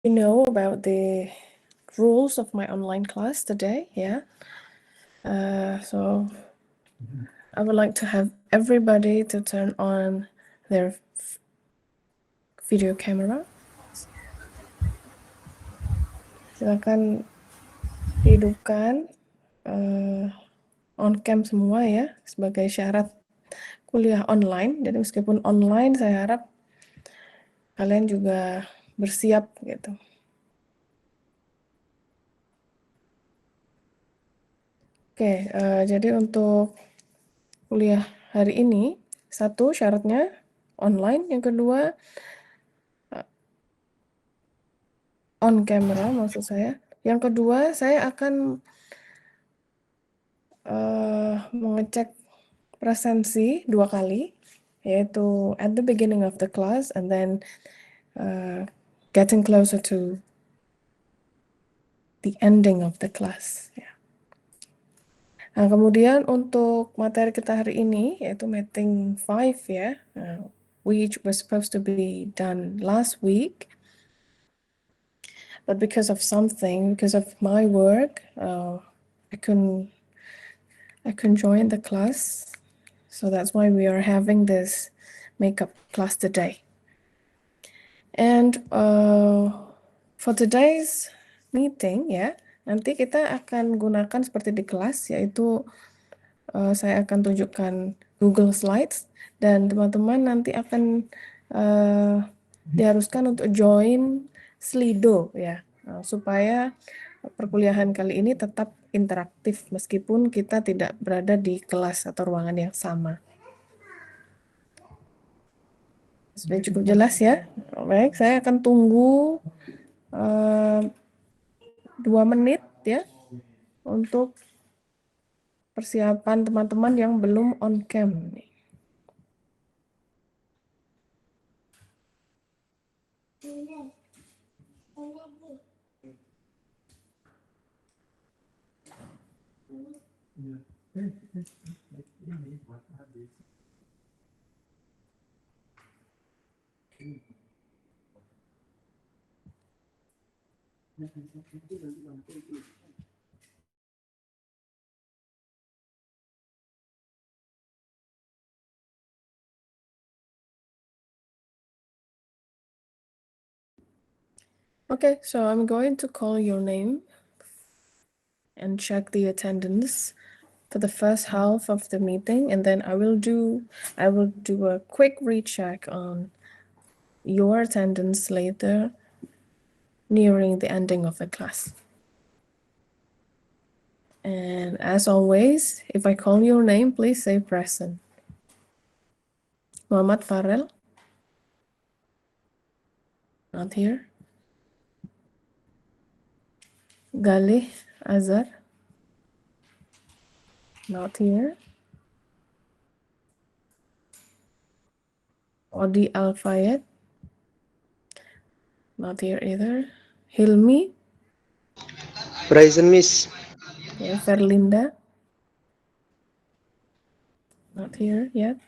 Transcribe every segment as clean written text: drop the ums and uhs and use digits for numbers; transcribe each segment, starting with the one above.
You know about the rules of my online class today, yeah? So I would like to have everybody to turn on their video camera. Silakan dihidupkan on cam semua ya, sebagai syarat kuliah online. Jadi meskipun online, saya harap kalian juga bersiap gitu. Oke, jadi untuk kuliah hari ini, satu syaratnya online, yang kedua on camera maksud saya. Yang kedua, saya akan mengecek presensi 2 kali, yaitu at the beginning of the class and then getting closer to the ending of the class. Ya. Nah, kemudian untuk materi kita hari ini, yaitu meeting 5 ya, which was supposed to be done last week. But because of my work, I couldn't join the class. So that's why we are having this makeup class today. And for today's meeting ya, nanti kita akan gunakan seperti di kelas, yaitu saya akan tunjukkan Google Slides dan teman-teman nanti akan diharuskan untuk join Slido ya, supaya perkuliahan kali ini tetap interaktif meskipun kita tidak berada di kelas atau ruangan yang sama. Sudah cukup jelas ya? Baik, saya akan tunggu 2 menit ya untuk persiapan teman-teman yang belum on cam. Okay, so I'm going to call your name and check the attendance for the first half of the meeting, and then I will do a quick recheck on your attendance later nearing the ending of the class. And as always, if I call your name, please say present. Muhammad Farel? Not here. Galih Azhar? Not here. Odi Al-Fayed? Not here either. Hilmi? Present, Miss. Okay, Ferlinda? Not here yet.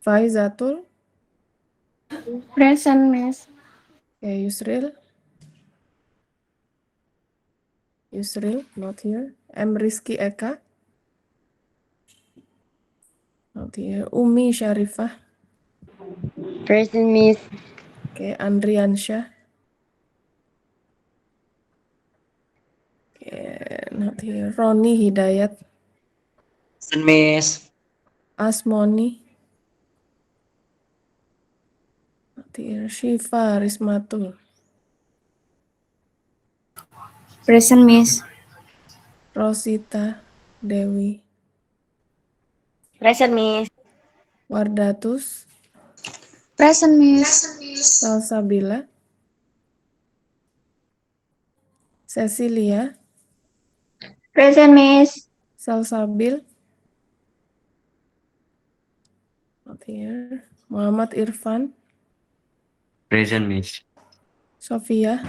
Faizatul? Present, Miss. Okay, Yusril, not here. M. Rizky Eka? Not here. Umi Sharifah? Present, Miss. Okay, Andriansyah? Okay, not here. Roni Hidayat? Present, Miss. Asmoni? Not here. Syifa Rismatul? Present, Miss. Rosita Dewi? Present, Miss. Wardatus? Present, Miss. Salsabila? Cecilia? Present, Miss. Salsabil? Not here. Muhammad Irfan? Present, Miss. Sofia?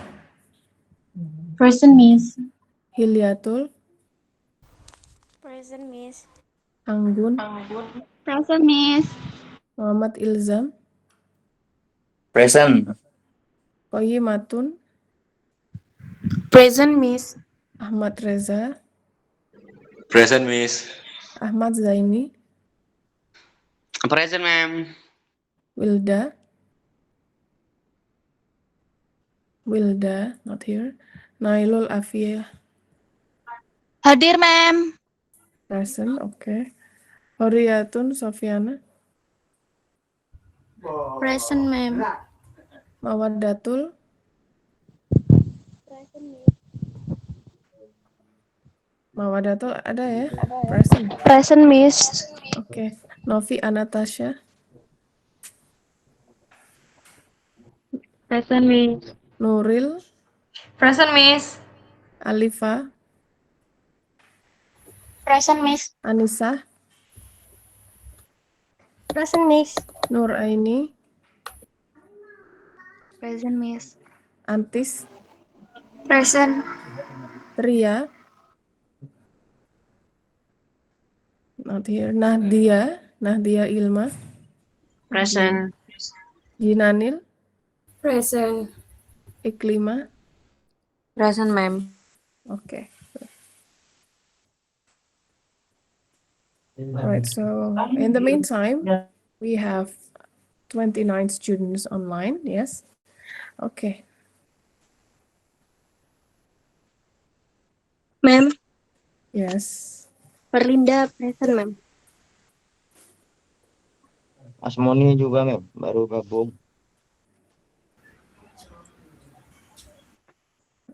Present, Miss. Hilyatul? Present, Miss. Anggun? Present, Miss. Muhammad Ilzam? Present. Koyi Matun? Present, Miss. Ahmad Reza, Present, Miss. Ahmad Zaini, Present, ma'am. Wilda, not here. Nailul Afia, Hadir, ma'am. present, okay. Horiyatun Sofiana, Present, ma'am. Mawadatul, Mawadatul ada ya? Present, Present, Miss. okay. Novi Anatasha, Present, Miss. Nuril, Present, Miss. Alifa, Present, Miss. Anissa, Present, Miss. Nur Aini, Present, Miss. Antis, Present. Tria, not here. Nahdia Ilma, Present. Jinanil, Present. Iklima, Present, ma'am. okay. All right, so in the meantime, we have 29 students online, yes? Okay, Ma'am, yes. Perlinda present, ma'am. Asmoni juga, Mem, baru gabung.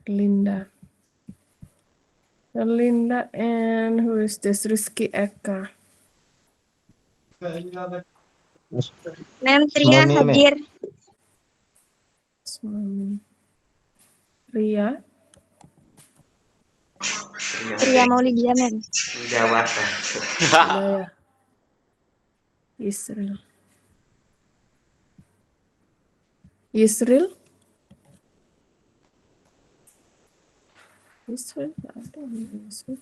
Linda. Linda, and who is this? Rizky Eka. Ma'am, Tria Asmoni, Mem. hadir. Ria, Tria Maulidia, ma'am. Jawab. Hidayah, Yisril. Yisril? Yisril? Ada Yisril.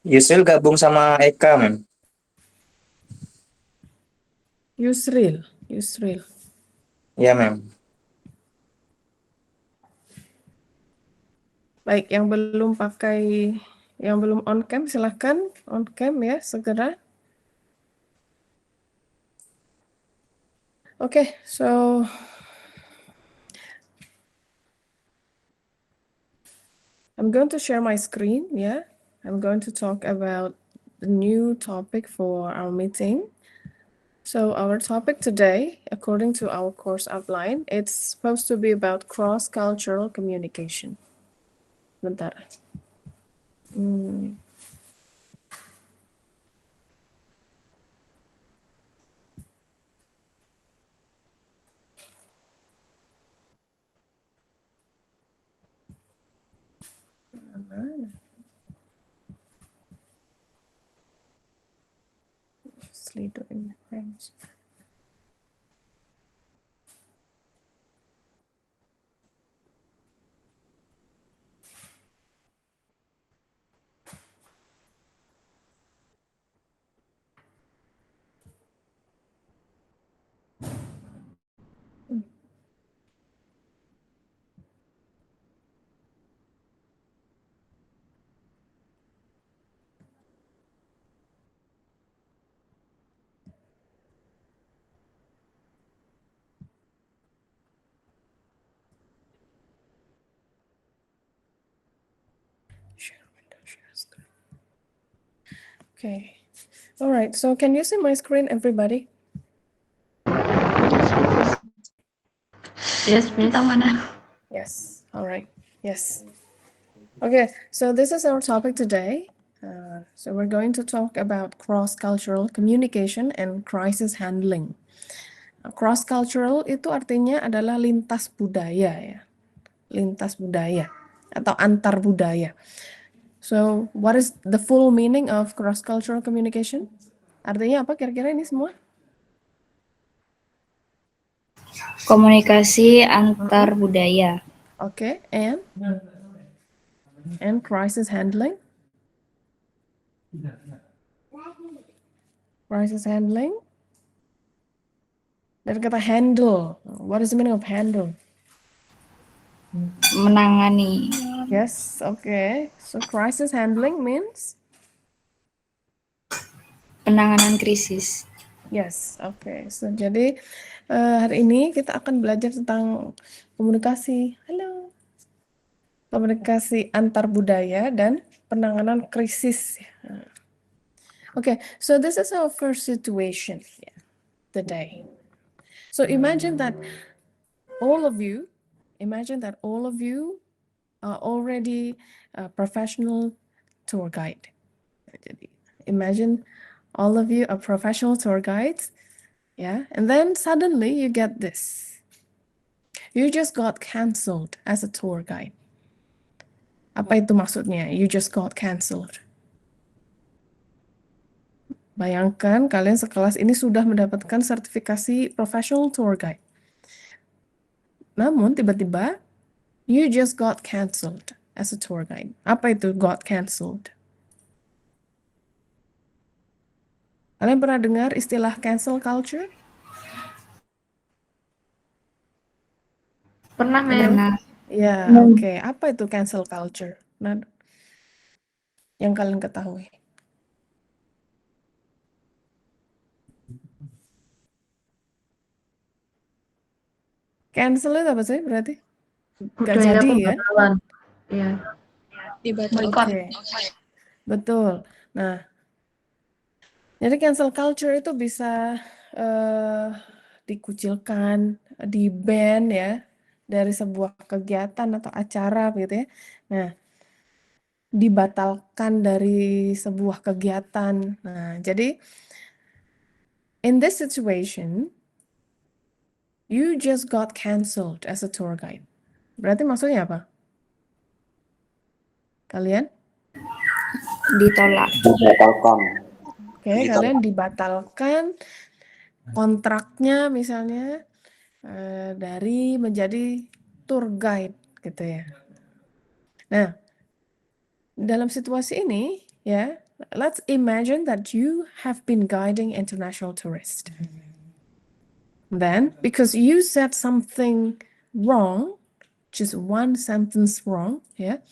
Yusril gabung sama Eka, Mem. Yusril. Iya, Mem. Baik, yang belum on cam, silahkan on cam ya, segera. Okay, so I'm going to share my screen, yeah. I'm going to talk about the new topic for our meeting. So our topic today, according to our course outline, it's supposed to be about cross-cultural communication. Bentar. Mostly doing things. Share window, share screen. Okay. All right. So can you see my screen, everybody? Yes, Miss. Yes. All right. Yes. Okay. So this is our topic today. So we're going to talk about cross-cultural communication and crisis handling. Cross-cultural itu artinya adalah lintas budaya ya. Lintas budaya atau antar budaya. So, what is the full meaning of cross-cultural communication? Artinya apa kira-kira ini semua? Komunikasi antar budaya. Okay, and crisis handling? Crisis handling? Dari kata handle. What is the meaning of handle? Menangani. Yes, okay. So crisis handling means? Penanganan krisis. Yes, okay. So jadi hari ini kita akan belajar tentang komunikasi. Halo. Komunikasi antar budaya dan penanganan krisis. Okay, so this is our first situation today. So imagine that all of you are already a professional tour guide. Jadi, imagine all of you are professional tour guides, yeah, and then suddenly you get this. You just got cancelled as a tour guide. Apa itu maksudnya? You just got cancelled. Bayangkan kalian sekelas ini sudah mendapatkan sertifikasi professional tour guide. Namun tiba-tiba you just got cancelled as a tour guide. Apa itu got cancelled? Kalian pernah dengar istilah cancel culture? Pernah, Pernah. Ya, oke. Apa itu cancel culture? Nah, yang kalian ketahui. Cancel itu apa sih berarti? Gak Budaya jadi ya? pembatalan. Iya. Oke. Betul. Nah, jadi cancel culture itu bisa dikucilkan, di-ban ya dari sebuah kegiatan atau acara gitu ya. Nah, dibatalkan dari sebuah kegiatan. Nah, jadi in this situation, you just got cancelled as a tour guide. Berarti maksudnya apa? Kalian? Ditolak. Dibatalkan. Oke, kalian dibatalkan kontraknya misalnya dari menjadi tour guide gitu ya. Nah, dalam situasi ini ya, let's imagine that you have been guiding international tourists. Then, because you said something wrong, just one sentence wrong, yeah,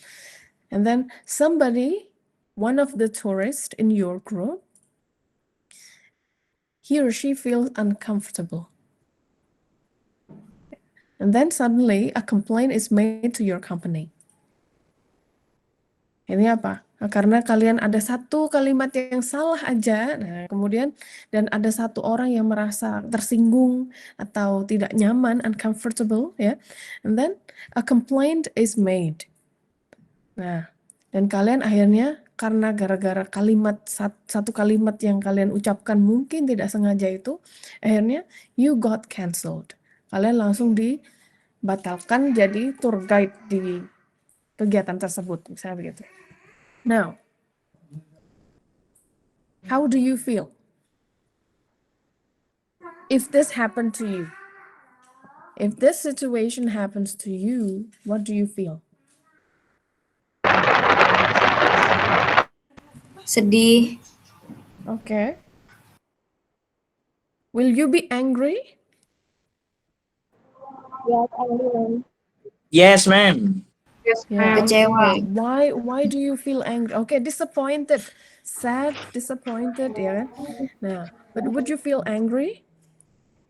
and then somebody, one of the tourists in your group, he or she feels uncomfortable. And then suddenly a complaint is made to your company. Ini apa? Nah, karena kalian ada satu kalimat yang salah aja, nah kemudian dan ada satu orang yang merasa tersinggung atau tidak nyaman, uncomfortable, ya, and then a complaint is made. Nah, dan kalian akhirnya karena gara-gara satu kalimat yang kalian ucapkan mungkin tidak sengaja itu, akhirnya you got cancelled. Kalian langsung dibatalkan jadi tour guide di kegiatan tersebut, misalnya begitu. Now, how do you feel? If this happened to you, if this situation happens to you, what do you feel? Sedih. Okay. Will you be angry? Yes, ma'am. Yeah. Kecewa. Why do you feel angry? Okay, disappointed, sad, disappointed, ya kan? Nah, but would you feel angry?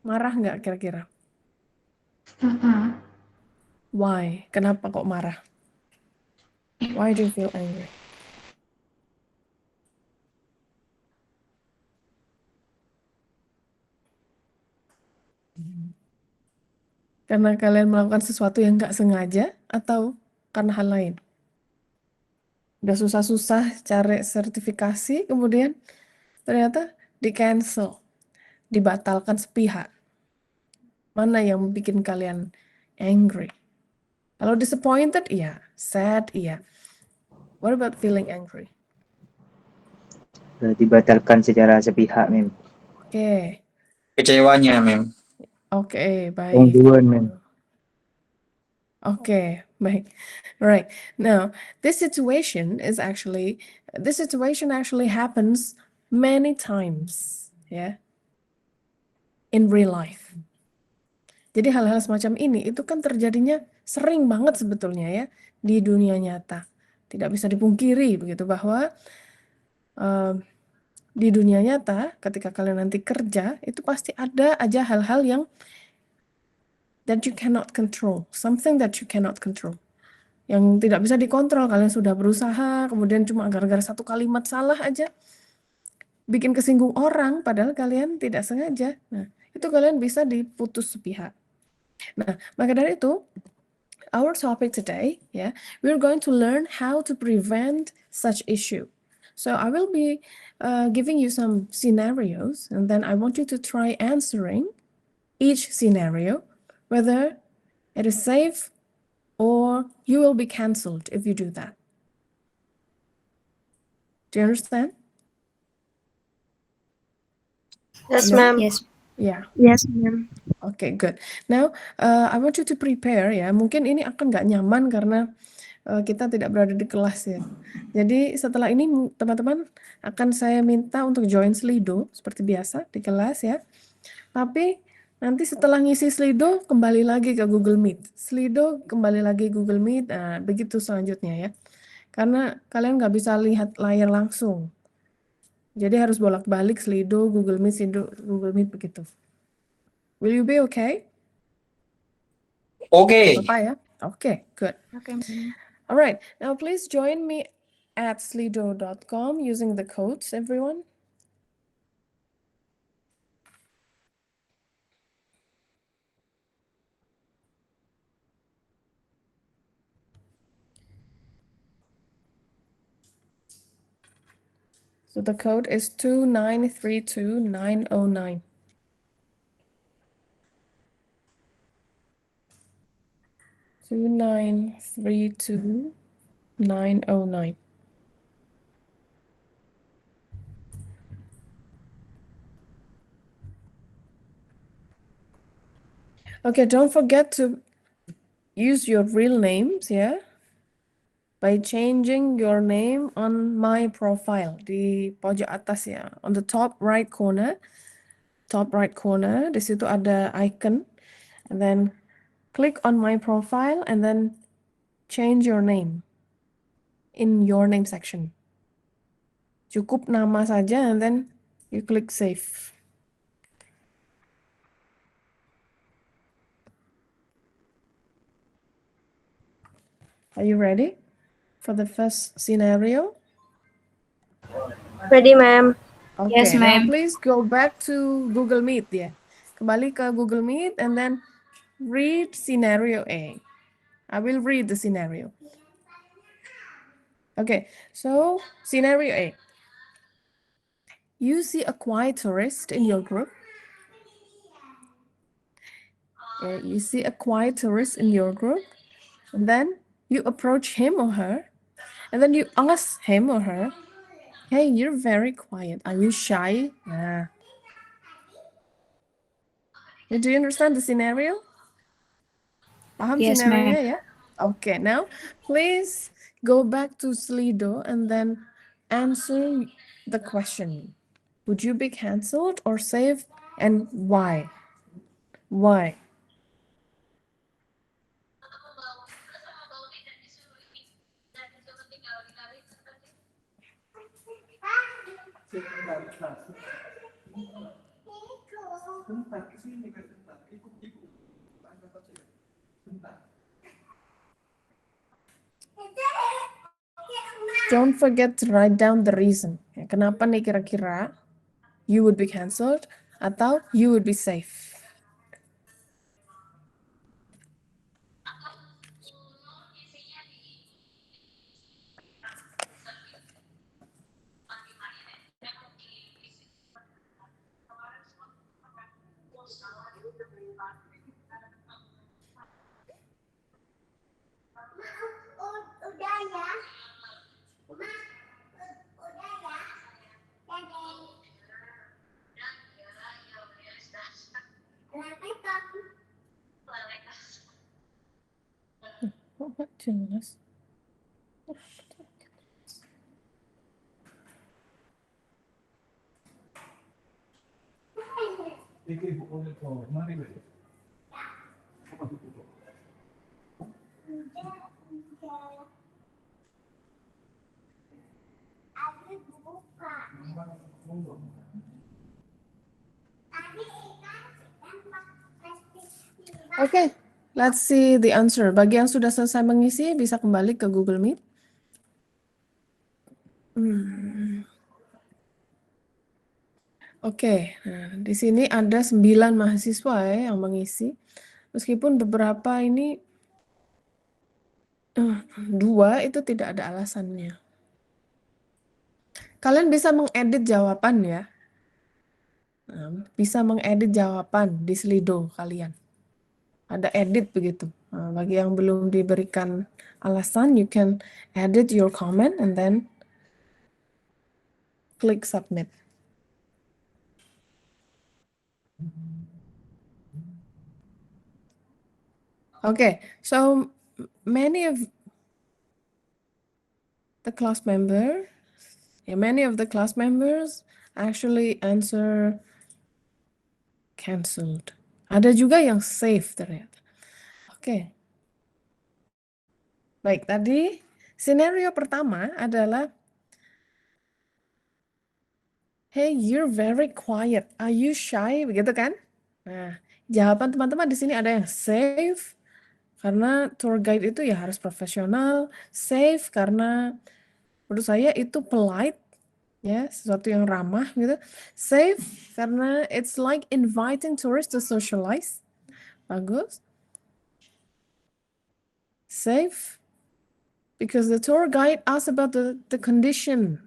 Marah nggak kira-kira? Why? Kenapa kok marah? Why do you feel angry? Karena kalian melakukan sesuatu yang nggak sengaja atau karena hal lain? Udah susah-susah cari sertifikasi, kemudian ternyata di-cancel, dibatalkan sepihak. Mana yang bikin kalian angry? Kalau disappointed, iya. Sad, iya. What about feeling angry? Dibatalkan secara sepihak, mem. Oke. Kecewanya, mem. Oke, baik. Gangguan, mem. Okay, baik. Right. Now, this situation actually happens many times, ya, in real life. Jadi hal-hal semacam ini itu kan terjadinya sering banget sebetulnya ya di dunia nyata. Tidak bisa dipungkiri begitu bahwa eh, di dunia nyata ketika kalian nanti kerja itu pasti ada aja hal-hal yang that you cannot control, something that you cannot control. Yang tidak bisa dikontrol, kalian sudah berusaha, kemudian cuma gara-gara satu kalimat salah aja bikin kesinggung orang, padahal kalian tidak sengaja. Nah, itu kalian bisa diputus sepihak. Nah, maka dari itu, our topic today, we're going to learn how to prevent such issue. So I will be giving you some scenarios, and then I want you to try answering each scenario, whether it is safe or you will be cancelled if you do that. Do you understand? Yes, No? ma'am. Yes. Yeah. Yes, ma'am. Okay, good. Now, I want you to prepare ya. Mungkin ini akan nggak nyaman karena kita tidak berada di kelas ya. Jadi setelah ini teman-teman akan saya minta untuk join Slido seperti biasa di kelas ya. Tapi nanti setelah ngisi Slido kembali lagi ke Google Meet. Slido kembali lagi Google Meet. Nah, begitu selanjutnya ya. Karena kalian nggak bisa lihat layar langsung. Jadi harus bolak-balik Slido, Google Meet, Slido, Google Meet begitu. Will you be okay? Oke. Bapak ya? Okay, good. Okay, ma'am. All right, now please join me at slido.com using the codes, everyone. So the code is 2932909. Two nine three two 909. Okay, don't forget to use your real names, by changing your name on my profile di pojok atas ya, on the top right corner, di situ ada icon, and then click on my profile and then change your name in your name section. Cukup nama saja and then you click save. Are you ready for the first scenario? Ready, ma'am. Okay, Yes, now ma'am. please go back to Google Meet ya. Kembali ke Google Meet and then read scenario A. I will read the scenario. Okay, so scenario A. You see a quiet tourist in your group. You see a quiet tourist in your group, and then you approach him or her, and then you ask him or her, "Hey, you're very quiet. Are you shy?" Do you understand the scenario? Paham Yes, scenario ma'am. ya? Okay, now please go back to Slido and then answer the question. Would you be cancelled or saved, and why? Why? Don't forget to write down the reason. Ya, kenapa nih kira-kira you would be cancelled atau you would be safe? Oh, nggak jelas. Okay, let's see the answer. Bagi yang sudah selesai mengisi, bisa kembali ke Google Meet. Oke, nah, di sini ada 9 mahasiswa ya yang mengisi. Meskipun beberapa ini 2 itu tidak ada alasannya. Kalian bisa mengedit jawaban ya. Nah, bisa mengedit jawaban di Slido kalian. Ada edit begitu. Nah, bagi yang belum diberikan alasan, you can edit your comment and then click submit. Okay, so many of the class members actually answer cancelled. Ada juga yang save ternyata. Oke. Baik, tadi scenario pertama adalah hey, you're very quiet. Are you shy? Begitu kan? Nah, jawaban teman-teman di sini ada yang save karena tour guide itu ya harus profesional, save karena menurut saya itu polite, ya, sesuatu yang ramah gitu. Save karena it's like inviting tourists to socialize. Bagus. Save because the tour guide asks about the condition.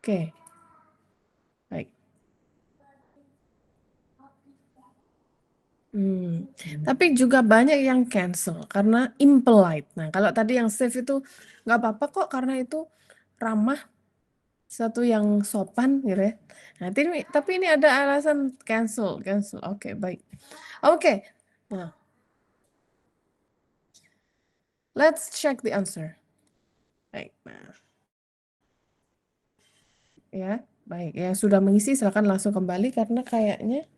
Oke. Baik. Tapi juga banyak yang cancel karena impolite. Nah, kalau tadi yang save itu nggak apa-apa kok karena itu ramah, satu yang sopan gitu ya. Nah, tapi ini ada alasan cancel. Oke, baik. Oke. Nah, let's check the answer. Baik. Nah. Ya, baik. Yang sudah mengisi silakan langsung kembali karena kayaknya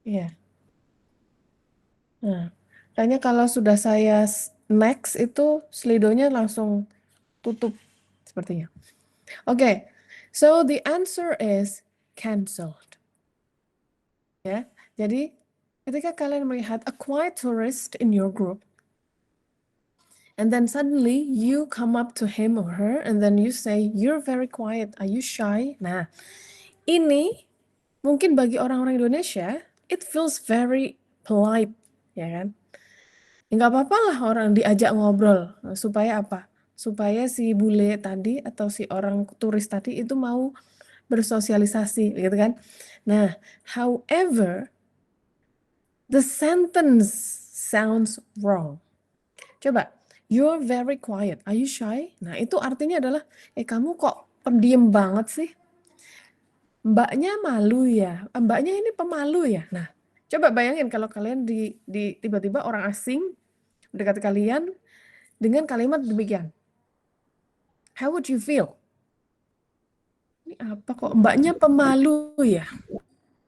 iya. Nah, kayaknya kalau sudah saya next itu Slido-nya langsung tutup sepertinya. Oke, so the answer is cancelled. Ya, jadi ketika kalian melihat a quiet tourist in your group, and then suddenly you come up to him or her, and then you say, you're very quiet, are you shy? Nah, ini mungkin bagi orang-orang Indonesia, it feels very polite, ya kan? Nggak apa-apa lah orang diajak ngobrol. Supaya apa? Supaya si bule tadi atau si orang turis tadi itu mau bersosialisasi, gitu kan? Nah, however, the sentence sounds wrong. Coba, you're very quiet. Are you shy? Nah, itu artinya adalah, kamu kok pendiam banget sih? Mbaknya malu ya? Mbaknya ini pemalu ya? Nah, coba bayangin kalau kalian tiba-tiba orang asing dekat kalian dengan kalimat demikian. How would you feel? Ini apa kok mbaknya pemalu ya?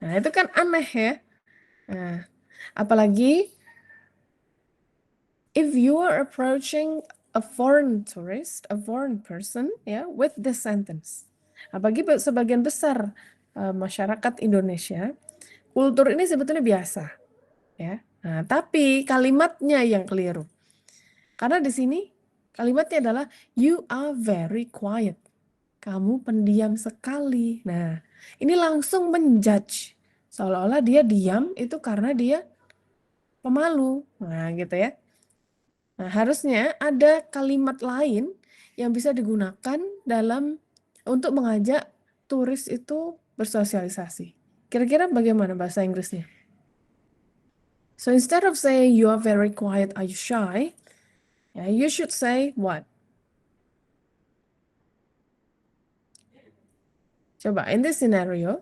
Nah, itu kan aneh ya. Nah, apalagi if you are approaching a foreign tourist, a foreign person, ya, with this sentence. Apalagi sebagian besar masyarakat Indonesia, kultur ini sebetulnya biasa, ya. Nah, tapi kalimatnya yang keliru. Karena di sini kalimatnya adalah you are very quiet. Kamu pendiam sekali. Nah, ini langsung menjudge. Seolah-olah dia diam itu karena dia pemalu. Nah, gitu ya. Nah, harusnya ada kalimat lain yang bisa digunakan untuk mengajak turis itu bersosialisasi. Kira-kira bagaimana bahasa Inggrisnya? So instead of saying you are very quiet, are you shy? You should say what? Coba, in this scenario,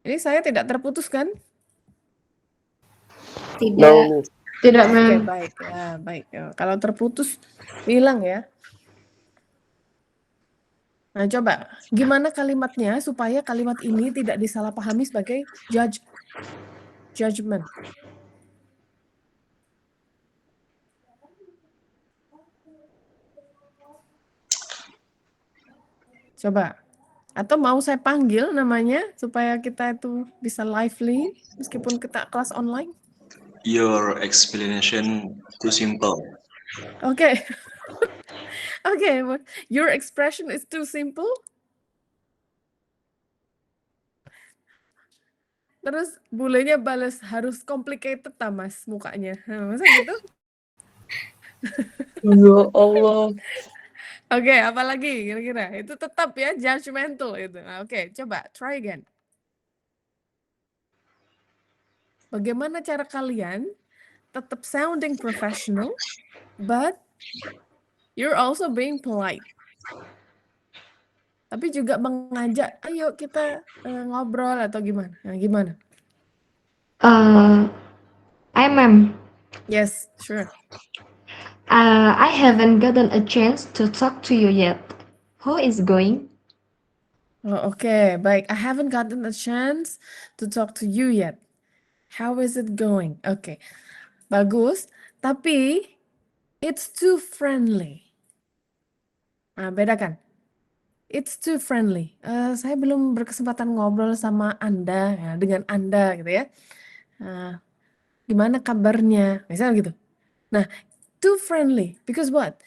ini saya tidak terputus kan? Tidak. No, Miss. Tidak, Oke, ma'am. baik. Ya, baik. Ya, kalau terputus, bilang ya. Nah, coba gimana kalimatnya supaya kalimat ini tidak disalahpahami sebagai judgment. Coba. Atau mau saya panggil namanya supaya kita itu bisa lively meskipun kita kelas online? Your explanation too simple. Oke. Oke, your expression is too simple. Terus bulenya balas harus complicated Mas mukanya. Masa gitu? Ya Allah. Oke, apalagi kira-kira? Itu tetap ya judgmental itu. Nah, oke, coba try again. Bagaimana cara kalian tetap sounding professional, but you're also being polite. Tapi juga mengajak, ayo kita ngobrol atau gimana? Nah, gimana? Hi, ma'am. Yes, sure. I haven't gotten a chance to talk to you yet. How is going? Oh, oke, baik. I haven't gotten a chance to talk to you yet. How is it going? Oke, bagus. Tapi it's too friendly. Nah, beda kan? It's too friendly. Saya belum berkesempatan ngobrol sama Anda, ya, dengan Anda gitu ya. Gimana kabarnya? Misalnya gitu. Nah, too friendly. Because what?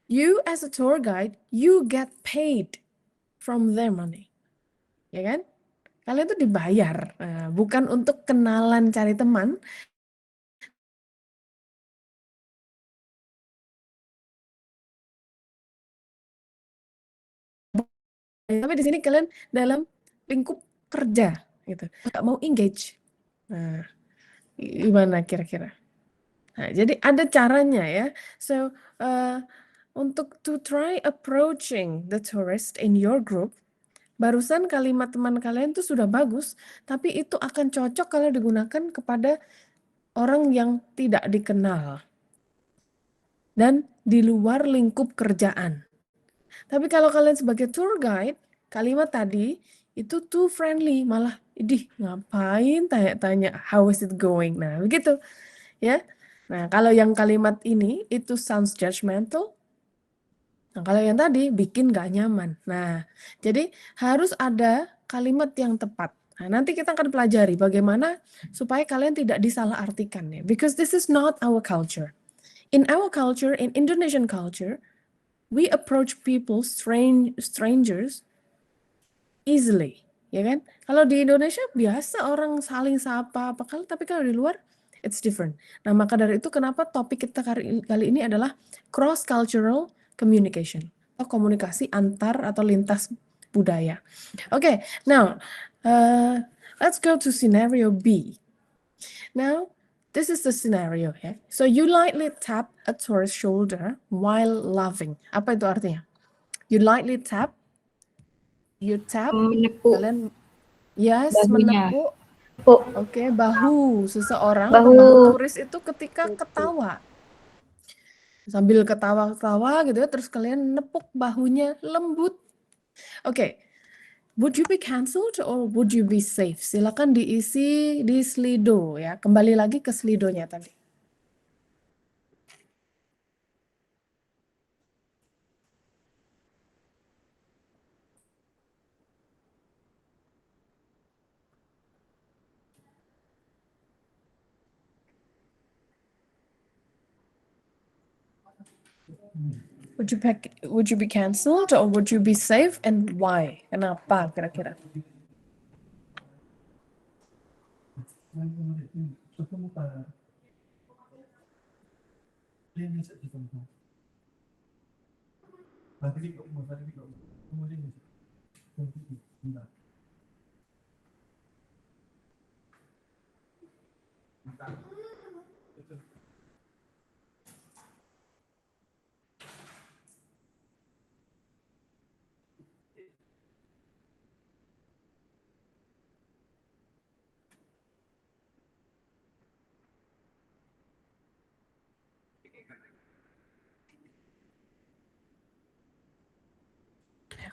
You as a tour guide, you get paid from their money. Ya kan? Kalian tuh dibayar. Bukan untuk kenalan cari teman. Tapi di sini kalian dalam lingkup kerja gitu. Nggak mau engage. Nah, gimana kira-kira? Nah, jadi ada caranya ya. So, untuk to try approaching the tourist in your group, barusan kalimat teman kalian tuh sudah bagus, tapi itu akan cocok kalau digunakan kepada orang yang tidak dikenal dan di luar lingkup kerjaan. Tapi kalau kalian sebagai tour guide, kalimat tadi itu too friendly, malah, idih ngapain tanya-tanya how is it going? Nah, begitu ya. Nah, kalau yang kalimat ini itu sounds judgmental. Nah, kalau yang tadi bikin gak nyaman. Nah, jadi harus ada kalimat yang tepat. Nah, nanti kita akan pelajari bagaimana supaya kalian tidak disalahartikan ya. Because this is not our culture. In our culture, in Indonesian culture, we approach people, strangers, easily. Ya kan? Kalau di Indonesia biasa orang saling sapa, tapi kalau di luar, it's different. Nah, maka dari itu kenapa topik kita kali ini adalah cross-cultural communication. Atau komunikasi antar atau lintas budaya. Okay, now let's go to scenario B. Now, this is the scenario ya. So you lightly tap a tourist's shoulder while laughing. Apa itu artinya? You lightly tap, Menepuk kalian yes, bahunya. menepuk. Oh, Oke, bahu seseorang, Bahu. bahu turis itu ketika ketawa. Sambil ketawa-ketawa gitu ya, terus kalian nepuk bahunya lembut. Oke, would you be cancelled or would you be safe? Silakan diisi di Slido ya. Kembali lagi ke Slidonya tadi. Would you be cancelled or would you be safe and why? Kenapa kira-kira?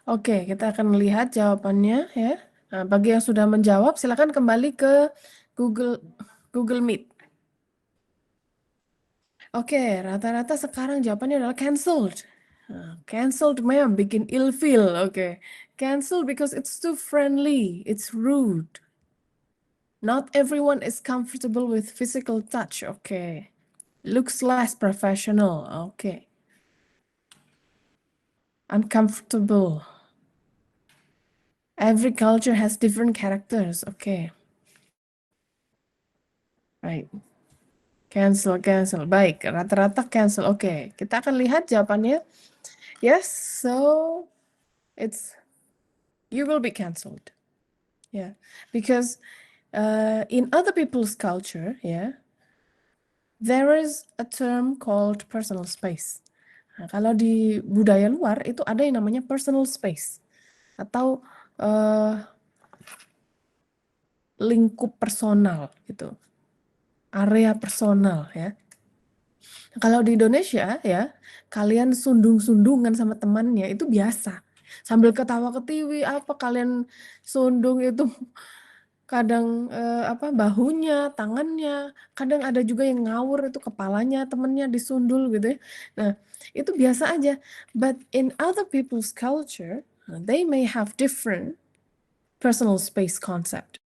Oke, kita akan lihat jawabannya ya. Nah, bagi yang sudah menjawab, silakan kembali ke Google Meet. Oke, rata-rata sekarang jawabannya adalah cancelled. Cancelled memang bikin ilfeel. Oke, cancelled because it's too friendly, it's rude. Not everyone is comfortable with physical touch. Oke, looks less professional. Oke, uncomfortable. Every culture has different characters. Oke. Right. Cancel. Baik, rata-rata cancel. Oke, kita akan lihat jawabannya. Yes, so it's you will be cancelled. Yeah, because in other people's culture, yeah, there is a term called personal space. Nah, kalau di budaya luar itu ada yang namanya personal space atau lingkup personal gitu, area personal ya. Kalau di Indonesia ya, kalian sundung-sundungan sama temannya itu biasa. Sambil ketawa ketiwi apa kalian sundung itu kadang bahunya, tangannya, kadang ada juga yang ngawur itu kepalanya temennya disundul gitu ya. Nah, itu biasa aja. But in other people's culture, they may have different personal space concept.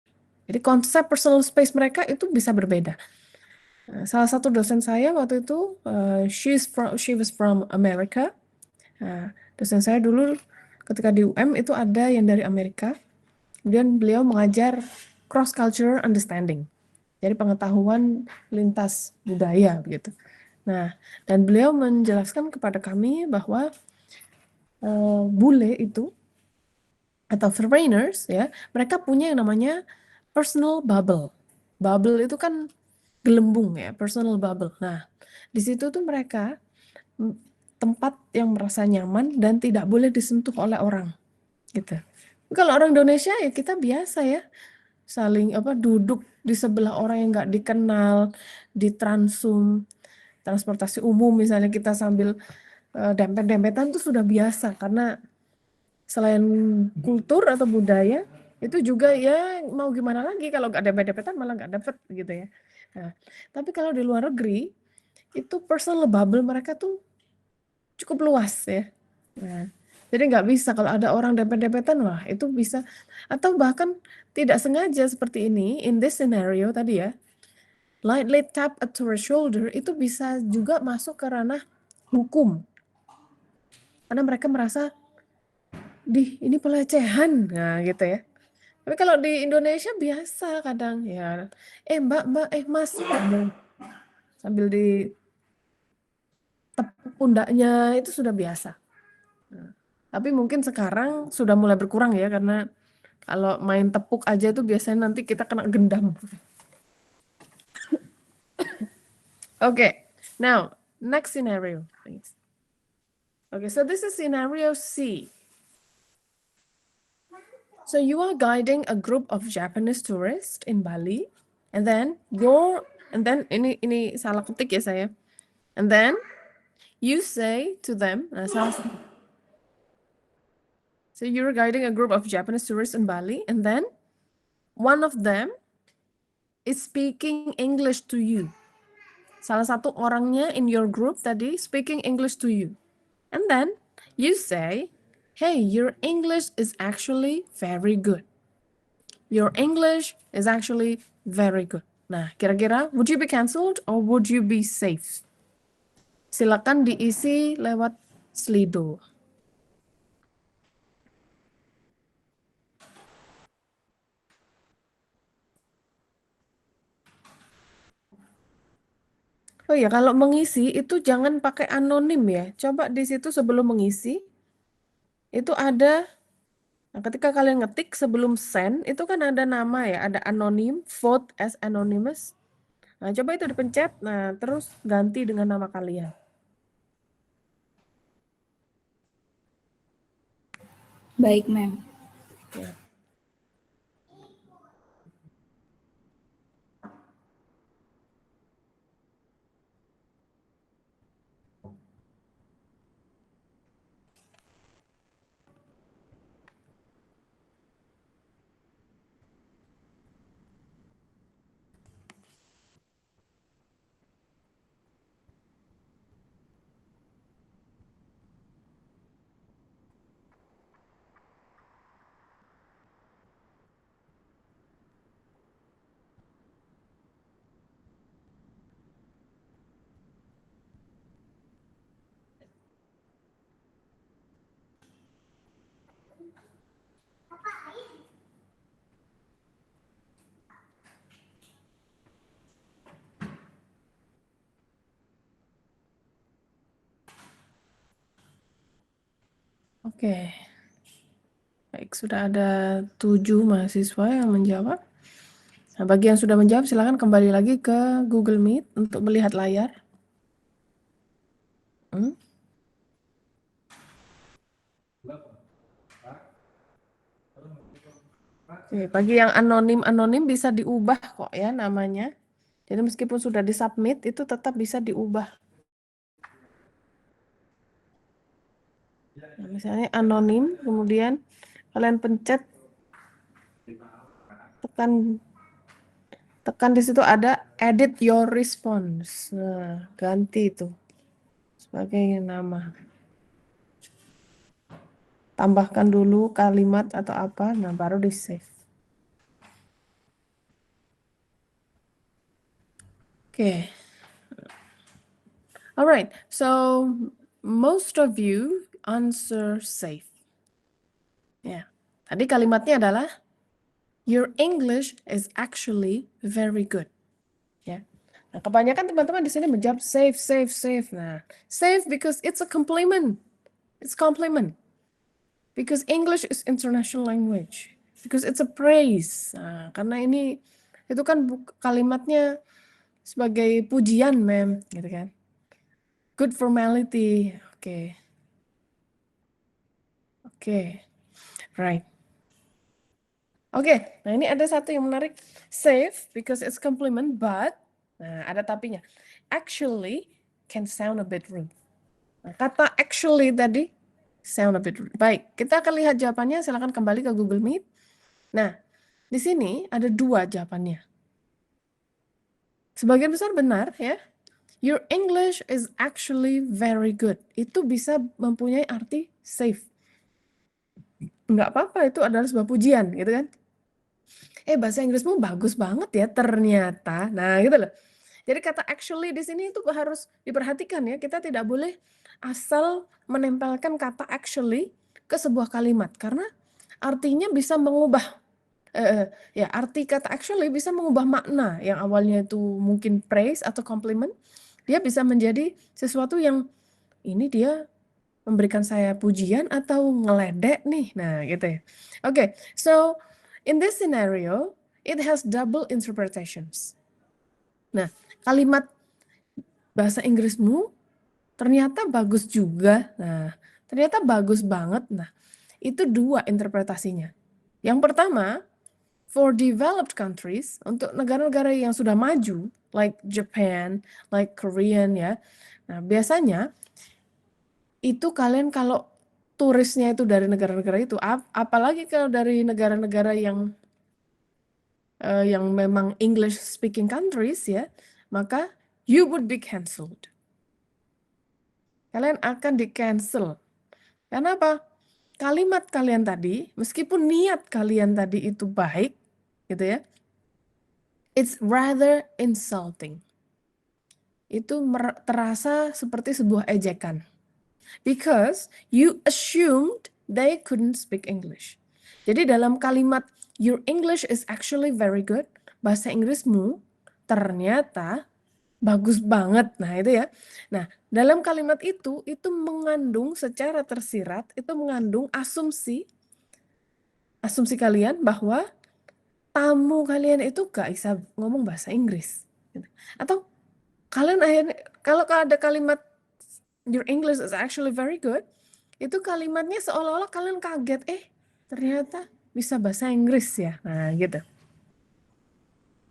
Jadi konsep personal space mereka itu bisa berbeda. Salah satu dosen saya waktu itu, she was from America. Dosen saya dulu ketika di UM itu ada yang dari Amerika. Kemudian beliau mengajar cross cultural understanding. Jadi pengetahuan lintas budaya begitu. Nah, dan beliau menjelaskan kepada kami bahwa bule itu atau foreigners ya, mereka punya yang namanya personal bubble. Bubble itu kan gelembung ya, personal bubble. Nah, di situ tuh mereka tempat yang merasa nyaman dan tidak boleh disentuh oleh orang, gitu. Kalau orang Indonesia ya kita biasa ya, saling duduk di sebelah orang yang nggak dikenal, di transum, transportasi umum misalnya kita sambil dempet-dempetan tuh sudah biasa karena selain kultur atau budaya itu juga ya mau gimana lagi kalau nggak dempet-dempetan malah nggak dapet gitu ya. Nah, tapi kalau di luar negeri itu personal bubble mereka tuh cukup luas ya. Nah, jadi nggak bisa kalau ada orang dempet-dempetan wah itu bisa atau bahkan tidak sengaja seperti ini in this scenario tadi ya. Lightly tap at your shoulder itu bisa juga masuk ke ranah hukum. Karena mereka merasa ini pelecehan, nah gitu ya. Tapi kalau di Indonesia biasa kadang ya, mbak, mas, sambil di tepuk pundaknya itu sudah biasa. Nah, tapi mungkin sekarang sudah mulai berkurang ya karena kalau main tepuk aja itu biasanya nanti kita kena gendam. Okay, now next scenario, please. Okay, so this is scenario C. So you are guiding a group of Japanese tourists in Bali, and then ini salah ketik ya saya. And then you say to them, so you're guiding a group of Japanese tourists in Bali, and then one of them is speaking English to you. Salah satu orangnya in your group tadi speaking English to you. And then you say, hey, your English is actually very good. Your English is actually very good. Nah, kira-kira would you be cancelled or would you be safe? Silakan diisi lewat Slido. Oh ya, kalau mengisi itu jangan pakai anonim ya. Coba di situ sebelum mengisi, itu ada, nah ketika kalian ngetik sebelum send, itu kan ada nama ya, ada anonim, vote as anonymous. Nah, coba itu dipencet, nah terus ganti dengan nama kalian. Baik, ma'am. Ya. Oke. Baik, sudah ada 7 mahasiswa yang menjawab. Nah, bagi yang sudah menjawab, silakan kembali lagi ke Google Meet untuk melihat layar. Oke, bagi yang anonim bisa diubah kok ya namanya. Jadi meskipun sudah disubmit, itu tetap bisa diubah. Nah, misalnya anonim, kemudian kalian pencet, tekan di situ ada edit your response. Nah, ganti itu sebagai nama. Tambahkan dulu kalimat atau apa, nah baru di save. Okay. All right. So most of you answer safe. Ya. Tadi kalimatnya adalah your English is actually very good. Ya. Nah, kebanyakan teman-teman di sini menjawab safe. Nah, safe because it's a compliment. It's compliment. Because English is international language. Because it's a praise. Nah, karena ini itu kan kalimatnya sebagai pujian, mem, gitu kan. Good formality. Oke. Right. Oke, nah ini ada satu yang menarik. Safe because it's compliment, but nah ada tapinya. Actually can sound a bit rude. Nah, kata actually tadi sound a bit rude. Baik, kita akan lihat jawabannya. Silakan kembali ke Google Meet. Nah, di sini ada 2 jawabannya. Sebagian besar benar ya. Your English is actually very good. Itu bisa mempunyai arti safe. Enggak apa-apa, itu adalah sebuah pujian, gitu kan. Bahasa Inggrismu bagus banget ya ternyata. Nah, gitu loh. Jadi kata actually di sini itu harus diperhatikan ya. Kita tidak boleh asal menempelkan kata actually ke sebuah kalimat karena artinya bisa mengubah arti kata actually bisa mengubah makna yang awalnya itu mungkin praise atau compliment, dia bisa menjadi sesuatu yang ini dia memberikan saya pujian atau ngeledek nih. Nah, gitu ya. Oke, so in this scenario, it has double interpretations. Nah, kalimat bahasa Inggrismu ternyata bagus juga. Nah, ternyata bagus banget. Nah, itu 2 interpretasinya. Yang pertama, for developed countries, untuk negara-negara yang sudah maju, like Japan, like Korean ya. Nah, biasanya itu kalian kalau turisnya itu dari negara-negara itu, apalagi kalau dari negara-negara yang memang English speaking countries ya, maka you would be cancelled. Kalian akan di-cancel. Karena apa? Kalimat kalian tadi, meskipun niat kalian tadi itu baik, gitu ya, it's rather insulting. Itu terasa seperti sebuah ejekan. Because you assumed they couldn't speak English. Jadi dalam kalimat your English is actually very good, bahasa Inggrismu ternyata bagus banget. Nah, itu ya. Nah, dalam kalimat itu mengandung secara tersirat, itu mengandung asumsi kalian bahwa tamu kalian itu gak bisa ngomong bahasa Inggris. Atau kalian akhirnya, kalau ada kalimat your English is actually very good, itu kalimatnya seolah-olah kalian kaget, ternyata bisa bahasa Inggris ya. Nah, gitu.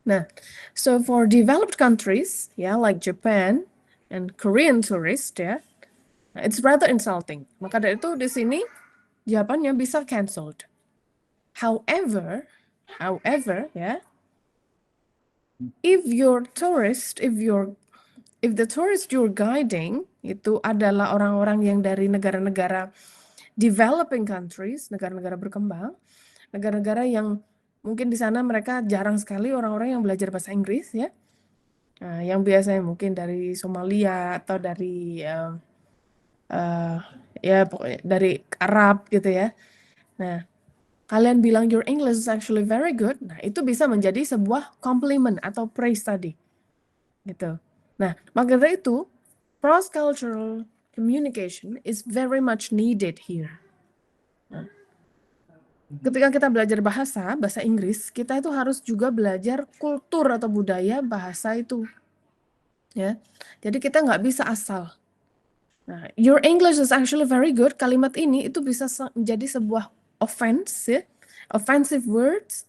Nah, so for developed countries, like Japan and Korean tourists, it's rather insulting. Maka dari itu di sini jawabannya bisa cancelled. However, if the tourist you're guiding itu adalah orang-orang yang dari negara-negara developing countries, negara-negara berkembang, negara-negara yang mungkin di sana mereka jarang sekali orang-orang yang belajar bahasa Inggris ya. Nah, yang biasanya mungkin dari Somalia atau dari pokoknya dari Arab gitu ya. Nah, kalian bilang your English is actually very good. Nah, itu bisa menjadi sebuah compliment atau praise tadi. Gitu. Nah, maka dari itu cross cultural communication is very much needed here. Ketika kita belajar bahasa Inggris, kita itu harus juga belajar kultur atau budaya bahasa itu. Ya, jadi kita nggak bisa asal. Nah, your English is actually very good. Kalimat ini itu bisa menjadi sebuah offense, ya, offensive words.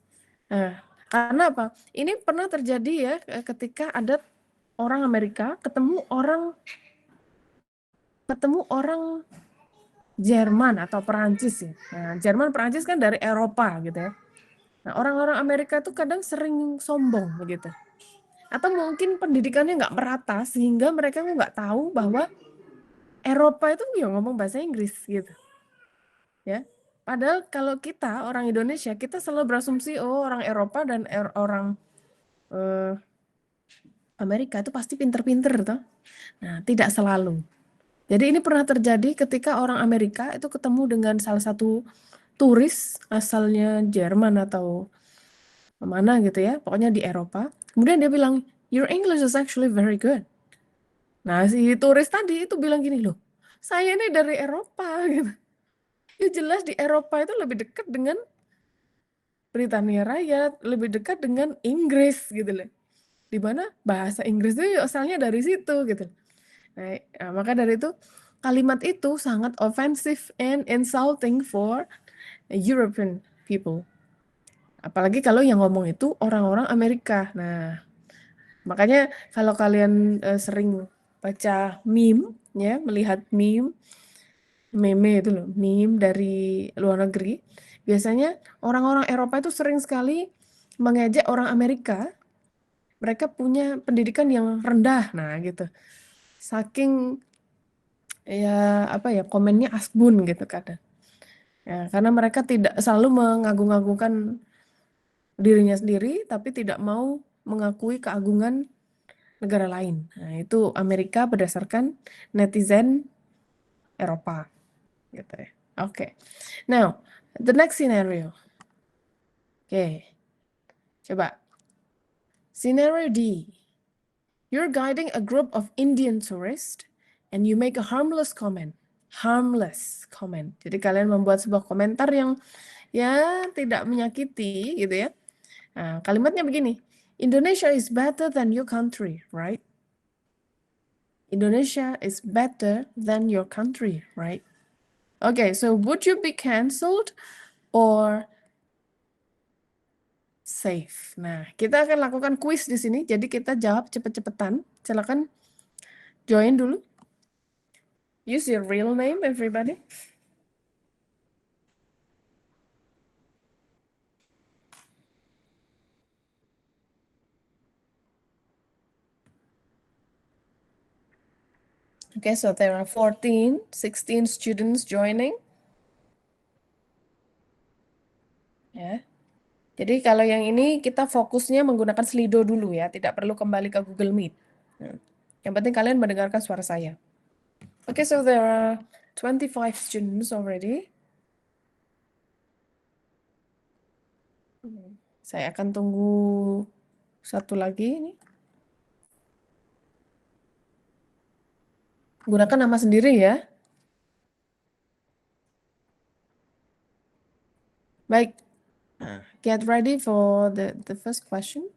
Nah, karena apa? Ini pernah terjadi ya ketika ada orang Amerika ketemu orang Jerman atau Perancis ya. Nah, Jerman Perancis kan dari Eropa gitu ya. Nah, orang-orang Amerika tuh kadang sering sombong begitu. Atau mungkin pendidikannya nggak merata sehingga mereka nggak tahu bahwa Eropa itu ya ngomong bahasa Inggris gitu. Ya. Padahal kalau kita orang Indonesia, kita selalu berasumsi orang Eropa dan orang Amerika itu pasti pinter-pinter toh. Nah, tidak selalu. Jadi ini pernah terjadi ketika orang Amerika itu ketemu dengan salah satu turis asalnya Jerman atau mana gitu ya, pokoknya di Eropa. Kemudian dia bilang, your English is actually very good. Nah, si turis tadi itu bilang gini loh, saya ini dari Eropa gitu. Ya jelas di Eropa itu lebih dekat dengan Britania Raya, lebih dekat dengan Inggris gitu loh. Di mana bahasa Inggris itu asalnya dari situ gitu. Nah, maka dari itu kalimat itu sangat offensive and insulting for European people. Apalagi kalau yang ngomong itu orang-orang Amerika. Nah, makanya kalau kalian sering baca meme, ya, melihat meme itu loh, meme dari luar negeri, biasanya orang-orang Eropa itu sering sekali mengejek orang Amerika. Mereka punya pendidikan yang rendah, nah gitu. Saking ya apa ya komennya asbun gitu kadang. Ya, karena mereka tidak selalu mengagung-agungkan dirinya sendiri, tapi tidak mau mengakui keagungan negara lain. Nah, itu Amerika berdasarkan netizen Eropa, gitu ya. Oke. Now, the next scenario. Oke. Coba. Scenario D. You're guiding a group of Indian tourists and you make a harmless comment. Harmless comment. Jadi kalian membuat sebuah komentar yang ya tidak menyakiti gitu ya. Nah, kalimatnya begini. Indonesia is better than your country, right? Indonesia is better than your country, right? Okay, so would you be cancelled or safe? Nah, kita akan lakukan quiz di sini. Jadi kita jawab cepet-cepetan. Silakan join dulu. Use your real name, everybody. Okay, so there are 16 students joining. Ya. Jadi kalau yang ini kita fokusnya menggunakan Slido dulu ya, tidak perlu kembali ke Google Meet. Yang penting kalian mendengarkan suara saya. Okay, so there are 25 students already. Saya akan tunggu satu lagi ini. Gunakan nama sendiri ya. Baik. Get ready for the first question.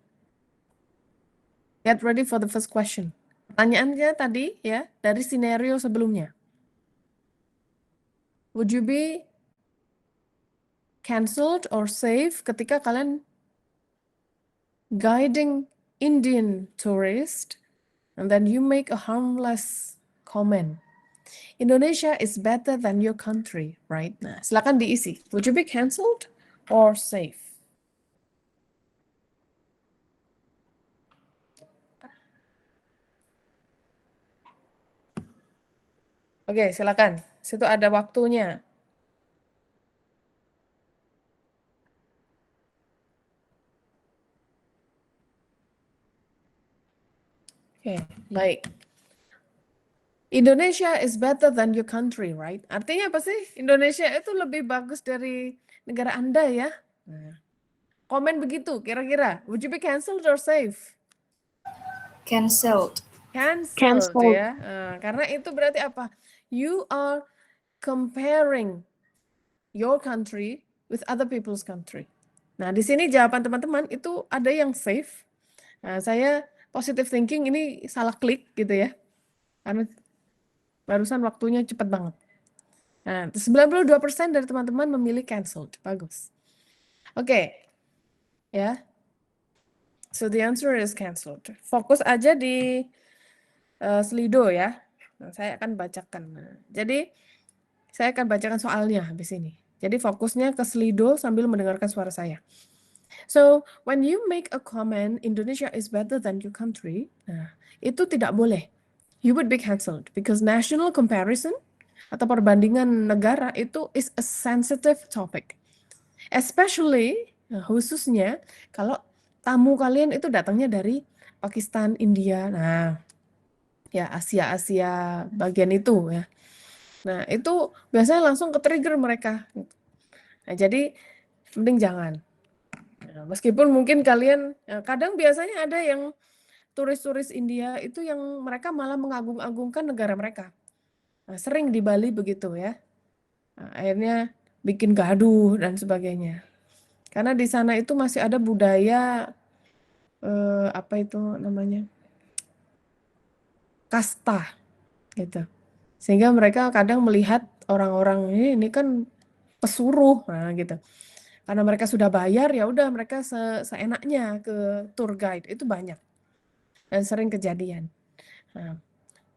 Get ready for the first question. Pertanyaannya tadi ya, dari skenario sebelumnya. Would you be cancelled or safe ketika kalian guiding Indian tourist and then you make a harmless comment? Indonesia is better than your country, right? Nah, silakan diisi. Would you be cancelled or safe? Oke, silakan. Situ ada waktunya. Oke, baik. Indonesia is better than your country, right? Artinya apa sih? Indonesia itu lebih bagus dari negara Anda ya? Nah, komen begitu, kira-kira. Would you be cancelled or safe? Cancelled. Cancelled ya. Karena itu berarti apa? You are comparing your country with other people's country. Nah, di sini jawaban teman-teman itu ada yang safe. Nah, saya positive thinking ini salah klik gitu ya. Karena barusan waktunya cepat banget. Nah, 92% dari teman-teman memilih cancelled. Bagus. Oke. Ya. So the answer is cancelled. Fokus aja di Slido ya. Nah, saya akan bacakan. Nah, jadi saya akan bacakan soalnya habis ini. Jadi fokusnya ke Slido sambil mendengarkan suara saya. So, when you make a comment, Indonesia is better than your country, nah, itu tidak boleh. You would be cancelled because national comparison atau perbandingan negara itu is a sensitive topic. Especially, khususnya kalau tamu kalian itu datangnya dari Pakistan, India, nah, ya Asia bagian itu ya. Nah, itu biasanya langsung ke-trigger mereka. Nah, jadi mending jangan. Nah, meskipun mungkin kalian, kadang biasanya ada yang turis-turis India itu yang mereka malah mengagung-agungkan negara mereka. Nah, sering di Bali begitu ya. Nah, akhirnya bikin gaduh dan sebagainya. Karena di sana itu masih ada budaya, apa itu namanya, kasta gitu. Sehingga mereka kadang melihat orang-orang ini kan pesuruh, nah gitu. Karena mereka sudah bayar, ya udah mereka seenaknya ke tour guide, itu banyak. Dan sering kejadian. Nah,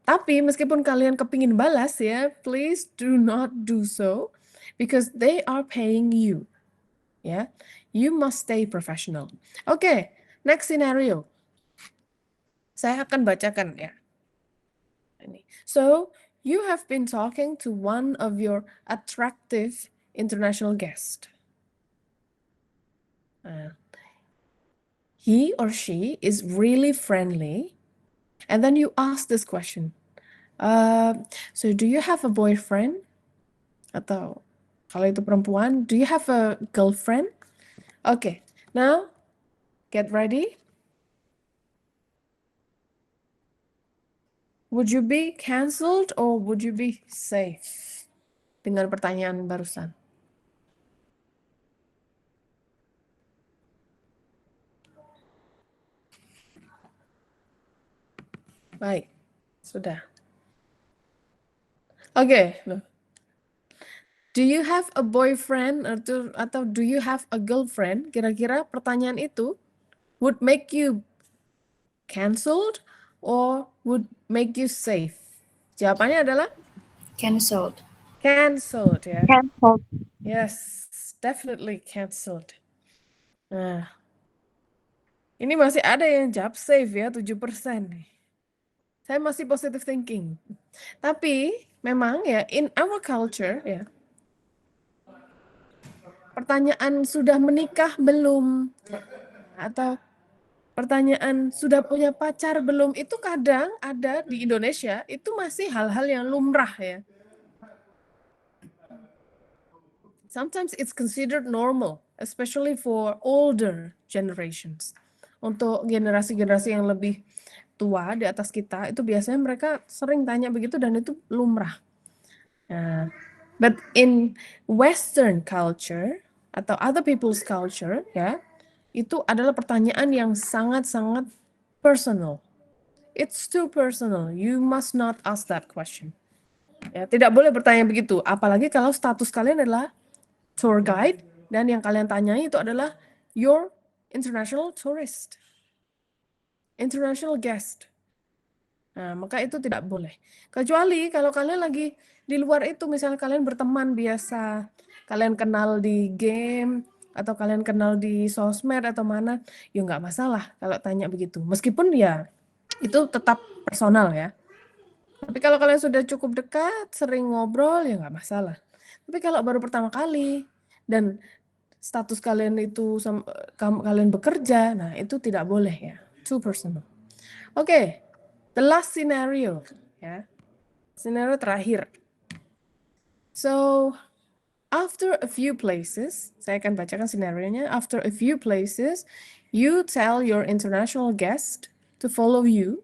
tapi meskipun kalian kepingin balas ya, please do not do so because they are paying you. Ya, you must stay professional. Oke, next scenario. Saya akan bacakan ya. Ini. So, you have been talking to one of your attractive international guests. He or she is really friendly, and then you ask this question. So do you have a boyfriend? Atau kalau itu perempuan, do you have a girlfriend? Okay, now get ready. Would you be cancelled or would you be safe? Dengan pertanyaan barusan. Baik, sudah. Oke, loh. Do you have a boyfriend atau do you have a girlfriend? Kira-kira pertanyaan itu would make you cancelled or would make you safe? Jawabannya adalah Cancelled. cancelled ya. Cancelled. Yes, definitely cancelled. Nah, ini masih ada yang jawab safe ya, 7% nih. Saya masih positive thinking. Tapi memang ya in our culture ya, pertanyaan sudah menikah belum? Atau pertanyaan sudah punya pacar belum? Itu kadang ada di Indonesia, itu masih hal-hal yang lumrah ya. Sometimes it's considered normal, especially for older generations. Untuk generasi-generasi yang lebih tua di atas kita, itu biasanya mereka sering tanya begitu dan itu lumrah. But in Western culture atau other people's culture ya, itu adalah pertanyaan yang sangat-sangat personal. It's too personal. You must not ask that question. Ya, tidak boleh bertanya begitu, apalagi kalau status kalian adalah tour guide dan yang kalian tanyai itu adalah your international tourist, international guest. Nah, maka itu tidak boleh. Kecuali kalau kalian lagi di luar itu, misalnya kalian berteman biasa, kalian kenal di game, atau kalian kenal di sosmed atau mana, ya nggak masalah kalau tanya begitu. Meskipun ya itu tetap personal ya. Tapi kalau kalian sudah cukup dekat, sering ngobrol, ya nggak masalah. Tapi kalau baru pertama kali, dan status kalian itu kalian bekerja, nah itu tidak boleh ya. Too personal. Oke. The last scenario, ya, scenario terakhir. So, after a few places, saya akan bacakan scenario-nya. After a few places, you tell your international guest to follow you,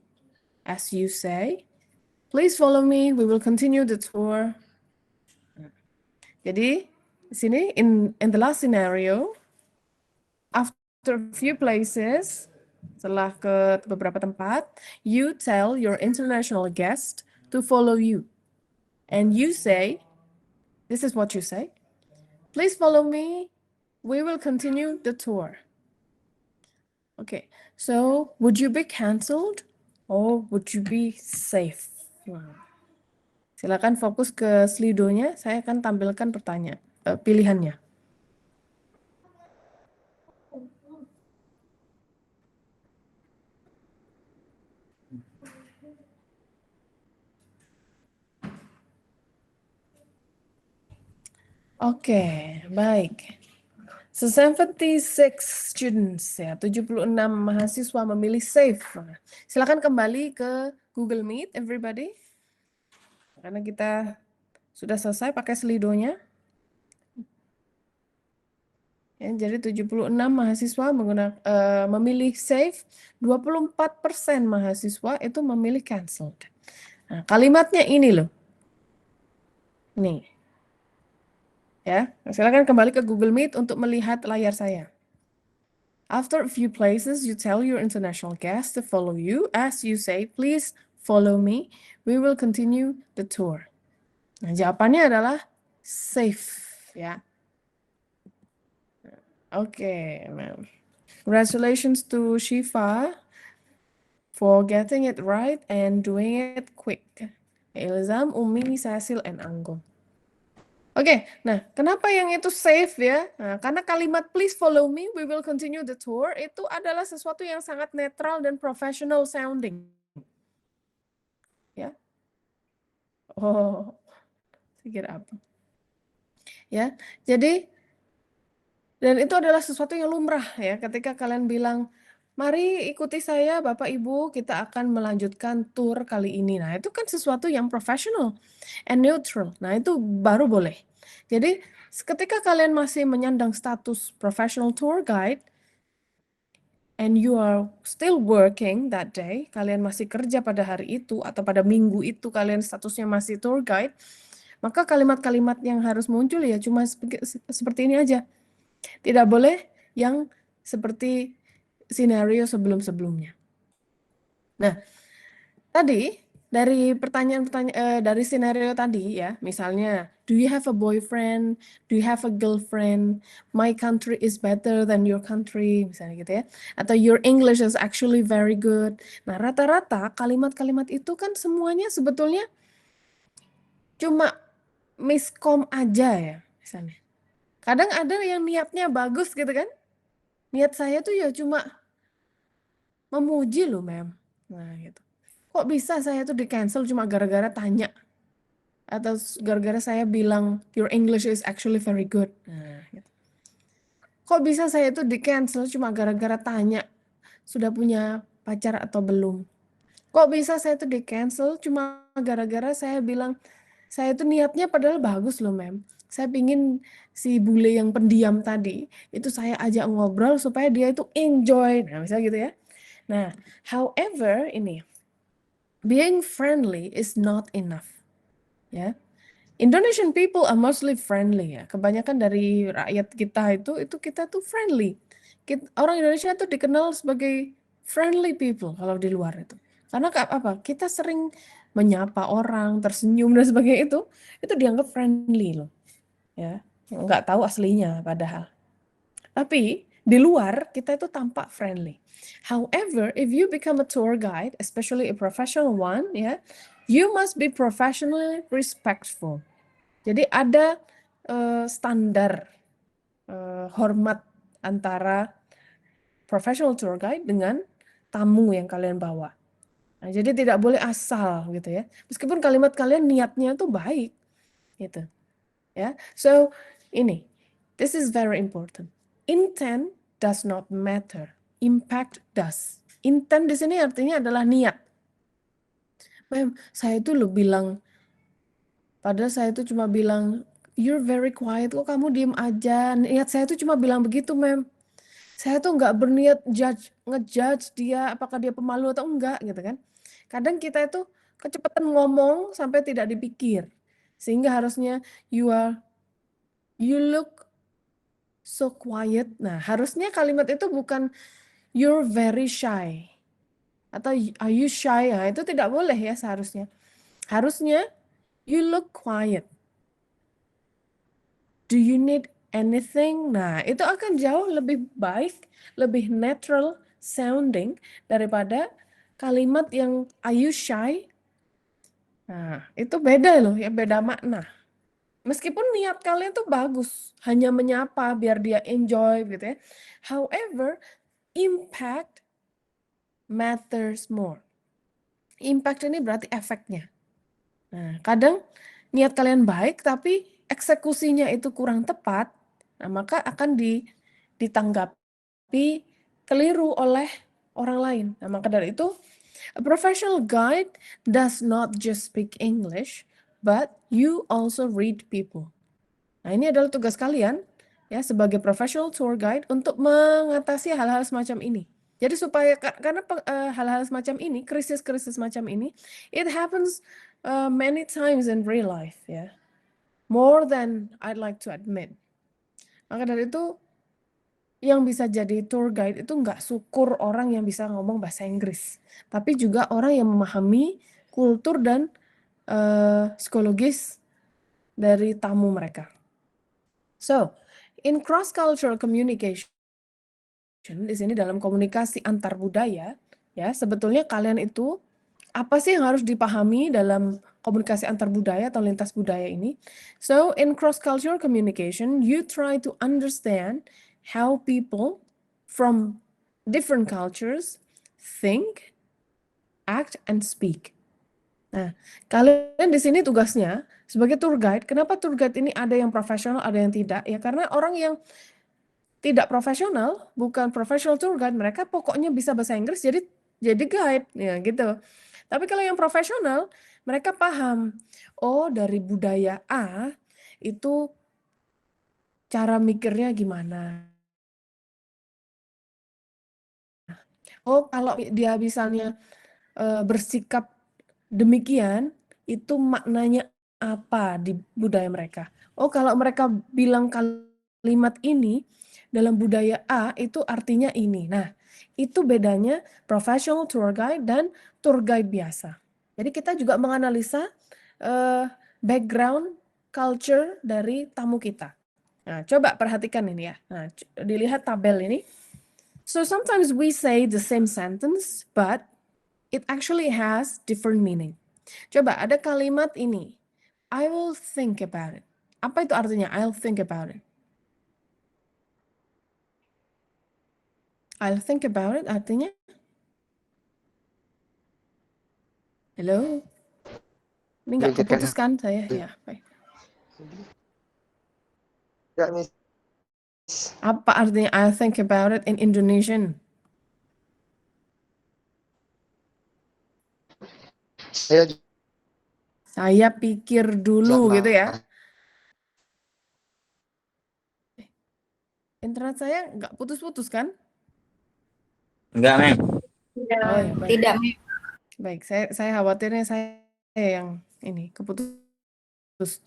as you say, please follow me, we will continue the tour. Jadi, sini in the last scenario, after a few places, setelah ke beberapa tempat, you tell your international guest to follow you. And you say, this is what you say, please follow me, we will continue the tour. Okay, so would you be cancelled or would you be safe? Wow. Silakan fokus ke slidonya, saya akan tampilkan pilihannya. Oke, baik. So 76 students ya, 76 mahasiswa memilih safe. Silakan kembali ke Google Meet everybody. Karena kita sudah selesai pakai slidonya. Ya, jadi 76 mahasiswa memilih safe, 24% mahasiswa itu memilih cancelled. Nah, kalimatnya ini loh. Nih. Ya, silakan kembali ke Google Meet untuk melihat layar saya. After a few places, you tell your international guest to follow you as you say, please follow me. We will continue the tour. Nah, jawabannya adalah safe, ya. Oke, ma'am. Congratulations to Shifa for getting it right and doing it quick. Ilzam, Umi, Cecil, and Anggo. Oke, nah kenapa yang itu safe ya? Nah, karena kalimat please follow me, we will continue the tour itu adalah sesuatu yang sangat netral dan professional sounding. Ya. Oh, saya kira apa? Ya, jadi dan itu adalah sesuatu yang lumrah ya ketika kalian bilang, mari ikuti saya Bapak Ibu, kita akan melanjutkan tour kali ini. Nah, itu kan sesuatu yang professional and neutral. Nah, itu baru boleh. Jadi, ketika kalian masih menyandang status professional tour guide and you are still working that day, kalian masih kerja pada hari itu atau pada minggu itu kalian statusnya masih tour guide, maka kalimat-kalimat yang harus muncul ya cuma seperti ini aja. Tidak boleh yang seperti skenario sebelum-sebelumnya. Nah, tadi dari dari skenario tadi ya, misalnya, do you have a boyfriend? Do you have a girlfriend? My country is better than your country, misalnya gitu ya. Atau your English is actually very good. Nah, rata-rata kalimat-kalimat itu kan semuanya sebetulnya cuma miskom aja ya, misalnya. Kadang ada yang niatnya bagus gitu kan. Niat saya tuh ya cuma memuji loh, ma'am. Nah, gitu. Kok bisa saya tuh di-cancel cuma gara-gara tanya? Atau gara-gara saya bilang, your English is actually very good. Nah, gitu. Kok bisa saya tuh di-cancel cuma gara-gara tanya, sudah punya pacar atau belum? Kok bisa saya tuh di-cancel cuma gara-gara saya bilang, saya tuh niatnya padahal bagus loh, ma'am. Saya pingin si bule yang pendiam tadi, itu saya ajak ngobrol supaya dia itu enjoy. Nah, misalnya gitu ya. Nah, however, ini, being friendly is not enough. Ya. Indonesian people are mostly friendly ya. Kebanyakan dari rakyat kita itu kita tuh friendly. Orang Indonesia tuh dikenal sebagai friendly people kalau di luar itu. Karena apa? Kita sering menyapa orang, tersenyum dan sebagainya itu dianggap friendly loh. Ya, nggak tahu aslinya padahal. Tapi di luar kita itu tampak friendly. However, if you become a tour guide, especially a professional one, ya, you must be professionally respectful. Jadi ada standar hormat antara professional tour guide dengan tamu yang kalian bawa. Nah, jadi tidak boleh asal gitu ya. Meskipun kalimat kalian niatnya tuh baik, gitu. Ya, so ini, this is very important. Intent does not matter, impact does. Intent di sini artinya adalah niat. Ma'am, saya tuh lo bilang, padahal saya tuh cuma bilang, you're very quiet, kok kamu diem aja. Niat saya tuh cuma bilang begitu, ma'am. Saya tuh nggak berniat ngejudge dia, apakah dia pemalu atau enggak, gitu kan. Kadang kita itu kecepatan ngomong sampai tidak dipikir. Sehingga harusnya you are You look so quiet. Nah, harusnya kalimat itu bukan you're very shy atau are you shy? Nah, itu tidak boleh ya seharusnya. Harusnya you look quiet. Do you need anything? Nah, itu akan jauh lebih baik, lebih natural sounding daripada kalimat yang are you shy? Nah, itu beda loh, ya beda makna. Meskipun niat kalian tuh bagus, hanya menyapa biar dia enjoy gitu ya. However, impact matters more. Impact ini berarti efeknya. Nah, kadang niat kalian baik tapi eksekusinya itu kurang tepat, nah maka akan ditanggapi keliru oleh orang lain. Nah, maka dari itu, a professional guide does not just speak English, but you also read people. Nah, ini adalah tugas kalian ya sebagai professional tour guide untuk mengatasi hal-hal semacam ini. Jadi supaya karena hal-hal semacam ini, krisis-krisis semacam ini, it happens many times in real life ya. More than I'd like to admit. Maka dari itu yang bisa jadi tour guide itu nggak syukur orang yang bisa ngomong bahasa Inggris, tapi juga orang yang memahami kultur dan psikologis dari tamu mereka. So, in cross-cultural communication, di sini dalam komunikasi antar budaya, ya sebetulnya kalian itu apa sih yang harus dipahami dalam komunikasi antar budaya atau lintas budaya ini? So, in cross-cultural communication, you try to understand how people from different cultures think, act, and speak. Nah, kalian di sini tugasnya sebagai tour guide. Kenapa tour guide ini ada yang profesional, ada yang tidak? Ya karena orang yang tidak profesional, bukan professional tour guide, mereka pokoknya bisa bahasa Inggris jadi guide, ya gitu. Tapi kalau yang profesional, mereka paham, oh dari budaya A itu cara mikirnya gimana. Oh kalau dia misalnya bersikap demikian, itu maknanya apa di budaya mereka. Oh kalau mereka bilang kalimat ini dalam budaya A itu artinya ini. Nah, itu bedanya professional tour guide dan tour guide biasa. Jadi kita juga menganalisa background culture dari tamu kita. Nah, coba perhatikan ini ya. Nah, dilihat tabel ini. So sometimes we say the same sentence, but it actually has different meaning. Coba ada kalimat ini. I will think about it. Apa itu artinya? I'll think about it. I'll think about it artinya? Hello? Ini nggak Pikirkan. keputus kan saya? Ya, baik. Ya, Miss. Apa artinya I'll think about it in Indonesian? Saya pikir dulu gitu ya. Internet saya nggak putus-putus kan? Enggak, Mem. Oh ya, baik. Tidak, Mem. Baik, saya khawatirnya saya yang ini keputus.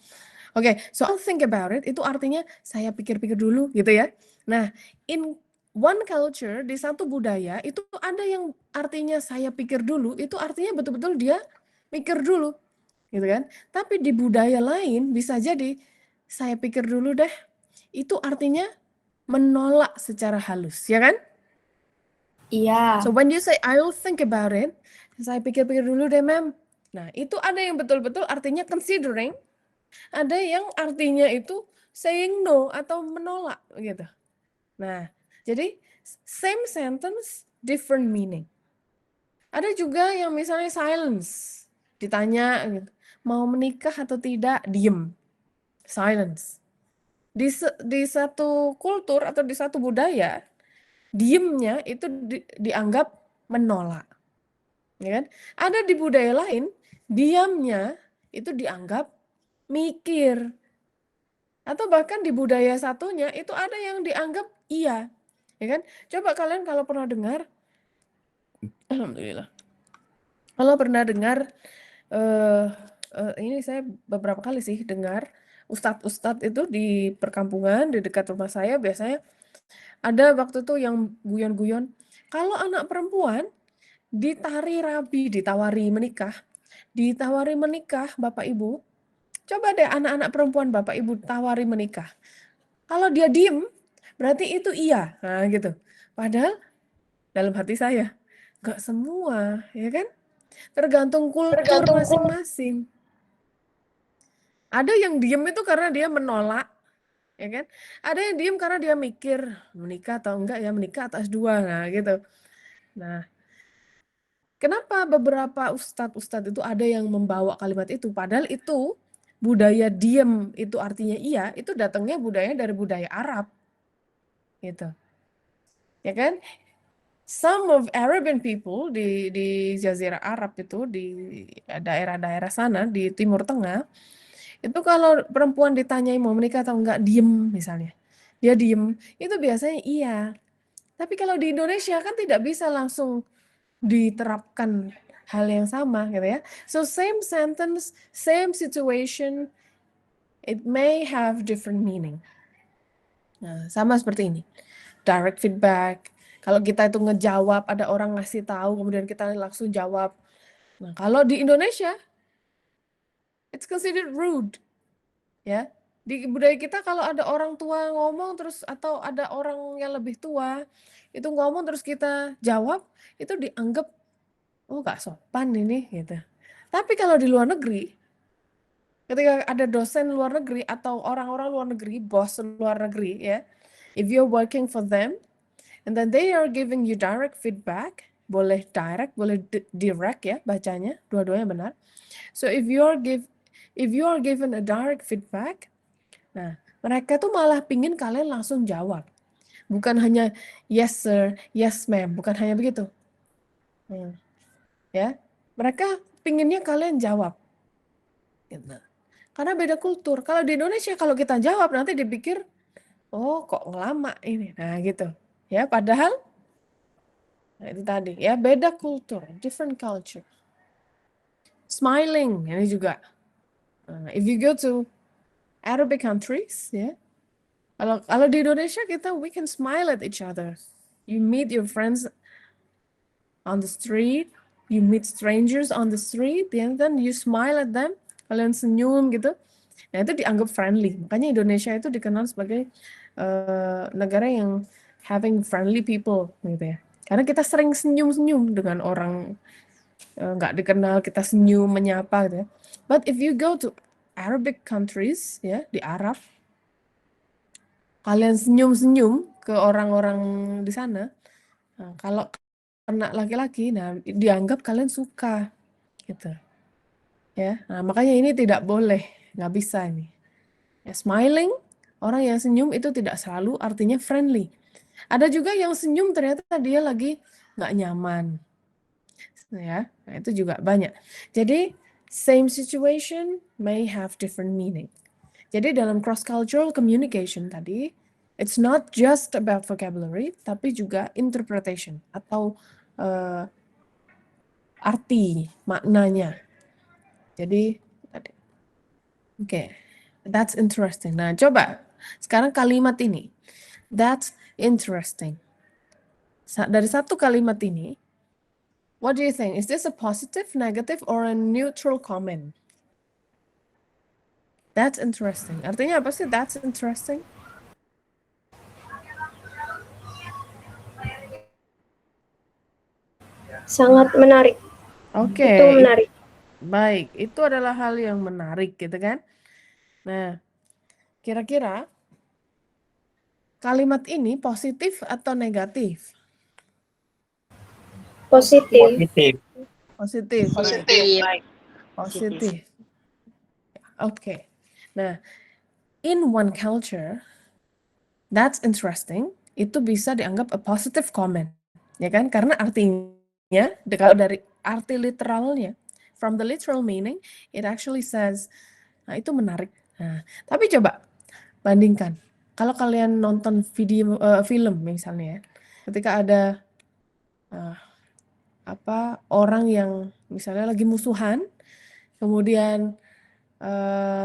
Oke, so I'll think about it itu artinya saya pikir-pikir dulu gitu ya. Nah, in one culture di satu budaya itu ada yang artinya saya pikir dulu, itu artinya betul-betul dia mikir dulu. Gitu kan? Tapi di budaya lain bisa jadi saya pikir dulu deh. Itu artinya menolak secara halus, ya kan? Iya. So when you say I'll think about it, saya pikir-pikir dulu deh, Mem. Nah, itu ada yang betul-betul artinya considering, ada yang artinya itu saying no atau menolak gitu. Nah, jadi same sentence, different meaning. Ada juga yang misalnya silence, ditanya gitu, mau menikah atau tidak, diem, silence. Di satu kultur atau di satu budaya, diemnya itu dianggap menolak. Ya kan? Ada di budaya lain, diamnya itu dianggap mikir. Atau bahkan di budaya satunya itu ada yang dianggap iya. Ya kan? Coba kalian kalau pernah dengar, alhamdulillah. Kalau pernah dengar, ini saya beberapa kali sih dengar ustadz-ustadz itu di perkampungan di dekat rumah saya biasanya ada waktu itu yang guyon-guyon, kalau anak perempuan ditawari menikah Bapak Ibu, coba deh anak-anak perempuan Bapak Ibu tawari menikah. Kalau dia diem, berarti itu iya. Nah gitu. Padahal dalam hati saya, nggak semua, ya kan? Tergantung kultur masing-masing. Ada yang diem itu karena dia menolak, ya kan? Ada yang diem karena dia mikir menikah atau enggak ya, menikah atau S2, nah gitu. Nah, kenapa beberapa ustadz-ustadz itu ada yang membawa kalimat itu? Padahal itu budaya diem itu artinya iya, itu datangnya budaya dari budaya Arab, gitu. Ya kan? Some of Arabian people di Jazirah Arab itu di daerah-daerah sana di Timur Tengah itu kalau perempuan ditanyai mau menikah atau enggak diem misalnya, dia diem itu biasanya iya. Tapi kalau di Indonesia kan tidak bisa langsung diterapkan hal yang sama gitu ya. So same sentence, same situation, it may have different meaning. Nah, sama seperti ini. Direct feedback. Kalau kita itu ngejawab, ada orang ngasih tahu, kemudian kita langsung jawab. Nah, kalau di Indonesia, it's considered rude. Ya, di budaya kita kalau ada orang tua ngomong terus atau ada orang yang lebih tua itu ngomong terus kita jawab, itu dianggap oh nggak sopan ini gitu. Tapi kalau di luar negeri, ketika ada dosen luar negeri atau orang-orang luar negeri, bos luar negeri ya, if you're working for them, and then they are giving you direct feedback, boleh direct, boleh direct ya bacanya, dua-duanya benar. So if you are given a direct feedback, nah mereka tuh malah pingin kalian langsung jawab, bukan hanya yes sir, yes ma'am, bukan hanya begitu. Ya, mereka pinginnya kalian jawab. Gitu. Karena beda kultur. Kalau di Indonesia kalau kita jawab nanti dipikir, oh kok ngelama ini. Nah gitu. Ya, padahal nah itu tadi ya beda kultur, different culture. Smiling ini juga. If you go to Arabic countries, ya. Kalau di Indonesia kita we can smile at each other. You meet your friends on the street, you meet strangers on the street, and then you smile at them. Kalian senyum gitu. Nah, itu dianggap friendly. Makanya Indonesia itu dikenal sebagai negara yang having friendly people gitu ya. Karena kita sering senyum-senyum dengan orang nggak dikenal, kita senyum menyapa gitu ya. But if you go to Arabic countries ya, di Arab, kalian senyum-senyum ke orang-orang di sana, nah, kalau kena laki-laki, nah dianggap kalian suka gitu. Ya, nah makanya ini tidak boleh, nggak bisa ini. Ya, smiling, orang yang senyum itu tidak selalu artinya friendly. Ada juga yang senyum ternyata dia lagi nggak nyaman. Ya, nah itu juga banyak. Jadi same situation may have different meaning. Jadi dalam cross cultural communication tadi, it's not just about vocabulary, tapi juga interpretation atau arti maknanya. Jadi tadi. Oke, that's interesting. Nah, coba sekarang kalimat ini. That's interesting. Dari satu kalimat ini, what do you think? Is this a positive, negative, or a neutral comment? That's interesting. Artinya apa sih that's interesting? Sangat menarik. Oke. Itu menarik. Baik, itu adalah hal yang menarik gitu kan. Nah, kira-kira kalimat ini positif atau negatif? Positif. Positif. Positif. Positif. Oke. Nah, in one culture, that's interesting, itu bisa dianggap a positive comment. Ya kan? Karena artinya, kalau dari arti literalnya, from the literal meaning, it actually says, nah itu menarik. Nah, tapi coba bandingkan. Kalau kalian nonton film misalnya ya, ketika ada orang yang misalnya lagi musuhan, kemudian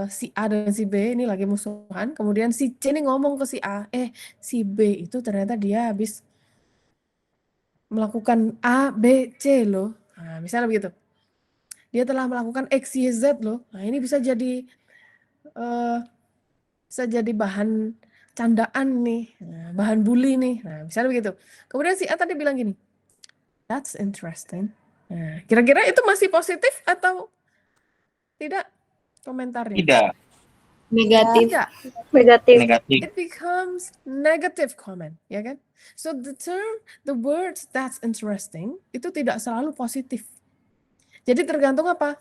si A dan si B ini lagi musuhan, kemudian si C ini ngomong ke si A, si B itu ternyata dia habis melakukan A, B, C loh. Nah, misalnya begitu. Dia telah melakukan X, Y, Z loh. Nah, ini bisa jadi bahan candaan nih, bahan bully nih. Nah, misalnya begitu. Kemudian si A tadi bilang gini, that's interesting. Nah, kira-kira itu masih positif atau tidak komentarnya? Tidak. Negatif. Tidak. Negatif. Negatif. It becomes negative comment, ya kan? So the words that's interesting itu tidak selalu positif. Jadi tergantung apa?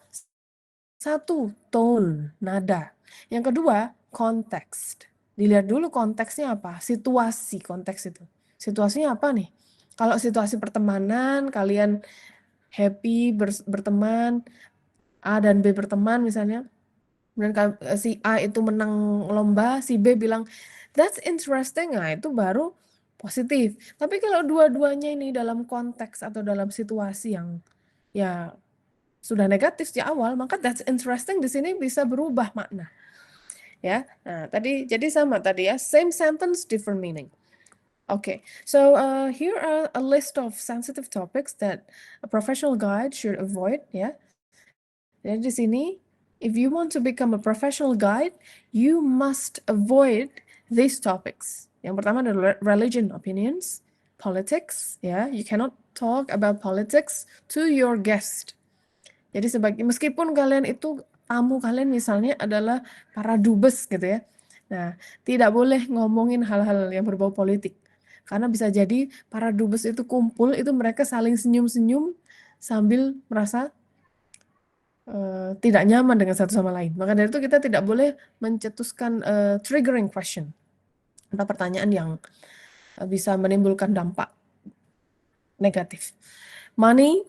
Satu, tone, nada. Yang kedua, konteks. Dilihat dulu konteksnya apa? Situasi konteks itu. Situasinya apa nih? Kalau situasi pertemanan, kalian happy berteman, A dan B berteman misalnya, kemudian si A itu menang lomba, si B bilang, that's interesting, nah itu baru positif. Tapi kalau dua-duanya ini dalam konteks atau dalam situasi yang ya sudah negatif di awal, maka that's interesting di sini bisa berubah makna. Ya, nah tadi jadi sama tadi ya, same sentence, different meaning. Okay, so here are a list of sensitive topics that a professional guide should avoid. Ya, jadi di sini, if you want to become a professional guide, you must avoid these topics. Yang pertama adalah religion opinions, politics. Ya, you cannot talk about politics to your guest. Jadi meskipun kalian itu tamu kalian misalnya adalah para dubes gitu ya. Nah, tidak boleh ngomongin hal-hal yang berbau politik. Karena bisa jadi para dubes itu kumpul, itu mereka saling senyum-senyum sambil merasa tidak nyaman dengan satu sama lain. Maka dari itu kita tidak boleh mencetuskan triggering question atau pertanyaan yang bisa menimbulkan dampak negatif. Money,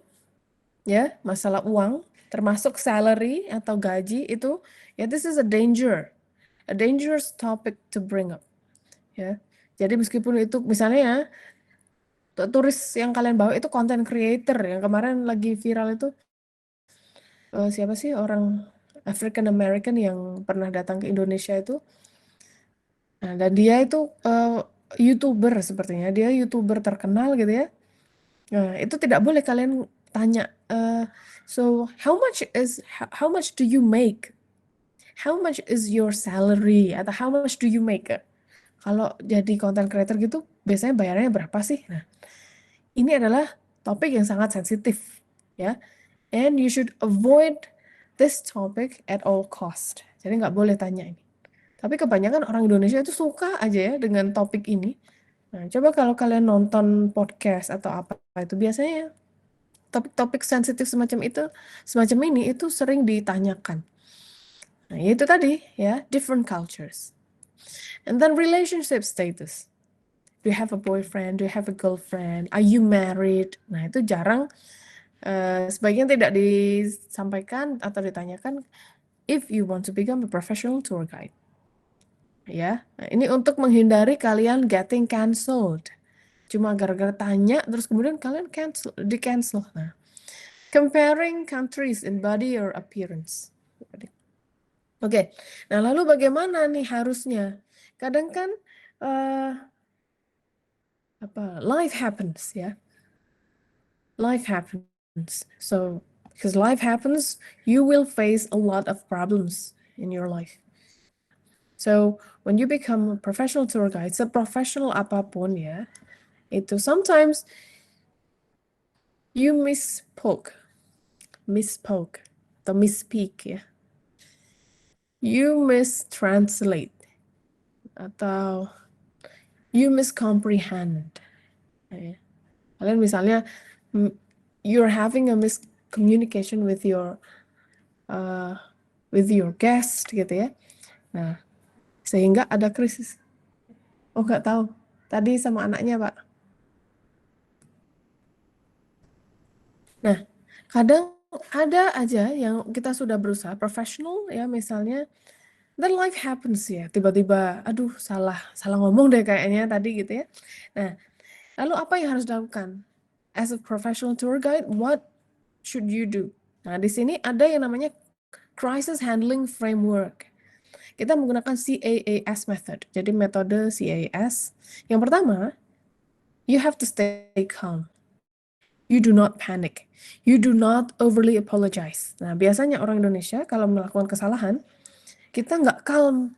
ya, masalah uang, termasuk salary atau gaji itu, ya this is a dangerous topic to bring up. Ya, jadi meskipun itu misalnya ya, turis yang kalian bawa itu content creator yang kemarin lagi viral itu siapa sih orang African American yang pernah datang ke Indonesia itu, nah, dan dia itu YouTuber sepertinya, dia YouTuber terkenal gitu ya. Nah, itu tidak boleh kalian tanya, so how much do you make? How much is your salary? Atau how much do you make? Kalau jadi content creator gitu, biasanya bayarnya berapa sih? Nah, ini adalah topik yang sangat sensitif, ya. And you should avoid this topic at all cost. Jadi nggak boleh tanya ini. Tapi kebanyakan orang Indonesia itu suka aja ya dengan topik ini. Nah, coba kalau kalian nonton podcast atau apa itu biasanya topik-topik sensitif semacam ini itu sering ditanyakan. Nah, itu tadi ya, different cultures. And then relationship status. Do you have a boyfriend? Do you have a girlfriend? Are you married? Nah, itu jarang, sebaiknya tidak disampaikan atau ditanyakan if you want to become a professional tour guide. Ya, nah, ini untuk menghindari kalian getting cancelled. Cuma gara-gara tanya, terus kemudian kalian di-cancel. Nah, comparing countries in body or appearance. Oke, nah lalu bagaimana nih harusnya? Kadang kan life happens ya. Life happens. So, because life happens, you will face a lot of problems in your life. So, when you become a professional tour guide, seprofessional apapun ya, itu sometimes you misspoke atau misspeak ya. You mistranslate atau you miscomprehend. Ya. Kalian misalnya you're having a miscommunication with your guest gitu ya. Nah, sehingga ada krisis. Oh, nggak tahu. Tadi sama anaknya, Pak. Nah, kadang ada aja yang kita sudah berusaha profesional ya, misalnya then life happens ya, tiba-tiba aduh salah ngomong deh kayaknya tadi gitu ya. Nah, lalu apa yang harus dilakukan? As a professional tour guide, what should you do? Nah, di sini ada yang namanya Crisis Handling Framework. Kita menggunakan CAAS method. Jadi metode CAAS. Yang pertama, you have to stay calm. You do not panic. You do not overly apologize. Nah, biasanya orang Indonesia kalau melakukan kesalahan, kita nggak calm,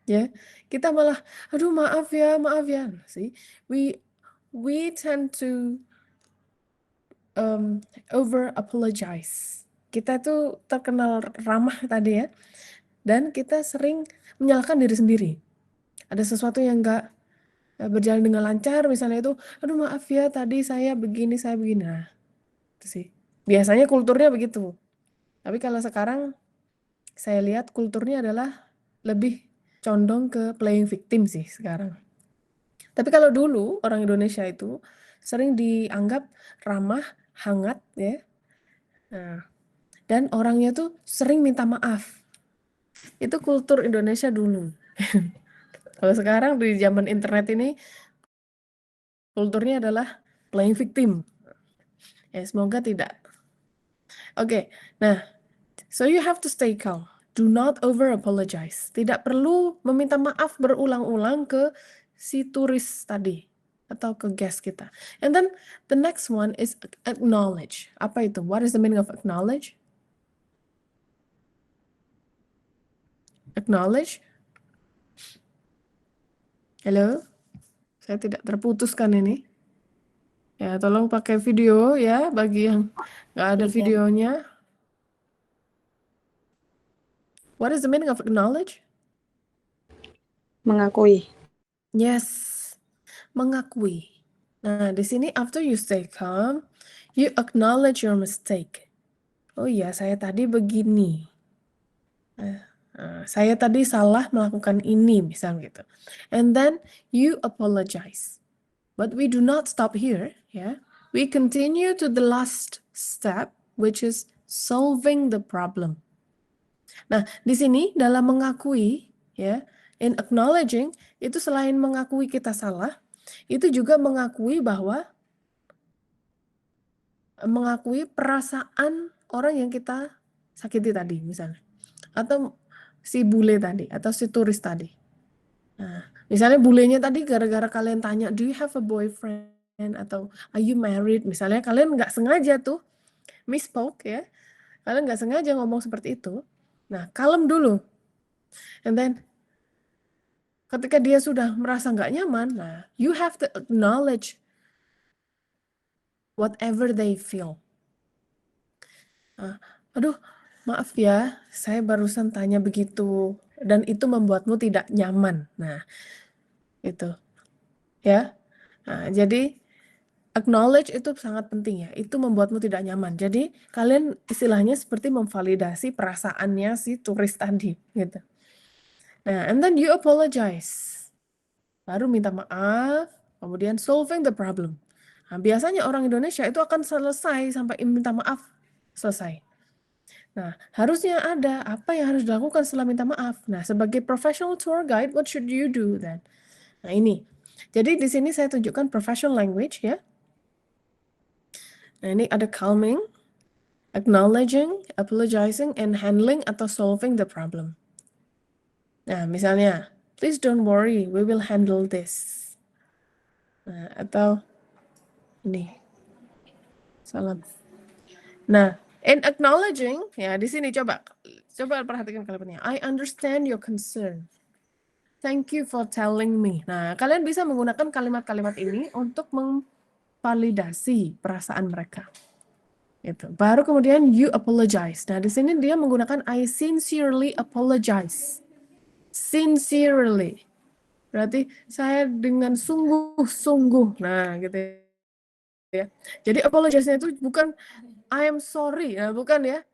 ya. Kita malah, aduh maaf ya. See, we tend to over apologize. Kita tuh terkenal ramah tadi ya, dan kita sering menyalahkan diri sendiri. Ada sesuatu yang nggak berjalan dengan lancar, misalnya itu, aduh maaf ya tadi saya begini. Nah, itu sih. Biasanya kulturnya begitu. Tapi kalau sekarang saya lihat kulturnya adalah lebih condong ke playing victim sih sekarang. Tapi kalau dulu orang Indonesia itu sering dianggap ramah, hangat ya. Nah, dan orangnya tuh sering minta maaf. Itu kultur Indonesia dulu. Kalau sekarang di zaman internet ini kulturnya adalah playing victim. Ya, semoga tidak. Oke, nah, so you have to stay calm. Do not over apologize. Tidak perlu meminta maaf berulang-ulang ke si turis tadi atau ke guest kita. And then the next one is acknowledge. Apa itu? What is the meaning of acknowledge? Acknowledge. Halo? Saya tidak terputuskan ini. Ya, tolong pakai video ya bagi yang nggak ada videonya. What is the meaning of acknowledge? Mengakui. Yes, mengakui. Nah, di sini after you stay calm, you acknowledge your mistake. Oh iya, saya tadi begini. Saya tadi salah melakukan ini, misal gitu. And then you apologize. But we do not stop here, ya. We continue to the last step, which is solving the problem. Nah, di sini dalam mengakui, ya, in acknowledging, itu selain mengakui kita salah, itu juga mengakui bahwa mengakui perasaan orang yang kita sakiti tadi, misalnya. Atau si bule tadi, atau si turis tadi. Nah, misalnya bulenya tadi gara-gara kalian tanya, do you have a boyfriend? Atau are you married? Misalnya kalian nggak sengaja tuh misspoke ya. Kalian nggak sengaja ngomong seperti itu. Nah, kalem dulu. And then ketika dia sudah merasa nggak nyaman, nah, you have to acknowledge whatever they feel. Nah, aduh, maaf ya, saya barusan tanya begitu dan itu membuatmu tidak nyaman. Nah, itu ya. Nah, jadi acknowledge itu sangat penting ya. Itu membuatmu tidak nyaman. Jadi kalian istilahnya seperti memvalidasi perasaannya si turis tadi gitu. Nah, and then you apologize. Baru minta maaf, kemudian solving the problem. Nah, biasanya orang Indonesia itu akan selesai sampai minta maaf selesai. Nah, harusnya ada apa yang harus dilakukan setelah minta maaf. Nah, sebagai professional tour guide, what should you do then? Nah, ini. Jadi di sini saya tunjukkan professional language ya. Nah, ini ada calming, acknowledging, apologizing, and handling atau solving the problem. Nah, misalnya, please don't worry, we will handle this. Nah, atau ini. Salam. Nah, in acknowledging, ya di sini coba perhatikan kalimatnya. I understand your concern. Thank you for telling me. Nah, kalian bisa menggunakan kalimat-kalimat ini untuk memvalidasi perasaan mereka. Gitu. Baru kemudian you apologize. Nah, di sini dia menggunakan I sincerely apologize. Sincerely. Berarti saya dengan sungguh-sungguh. Nah, gitu ya. Jadi apologize-nya itu bukan I am sorry. Nah, bukan ya.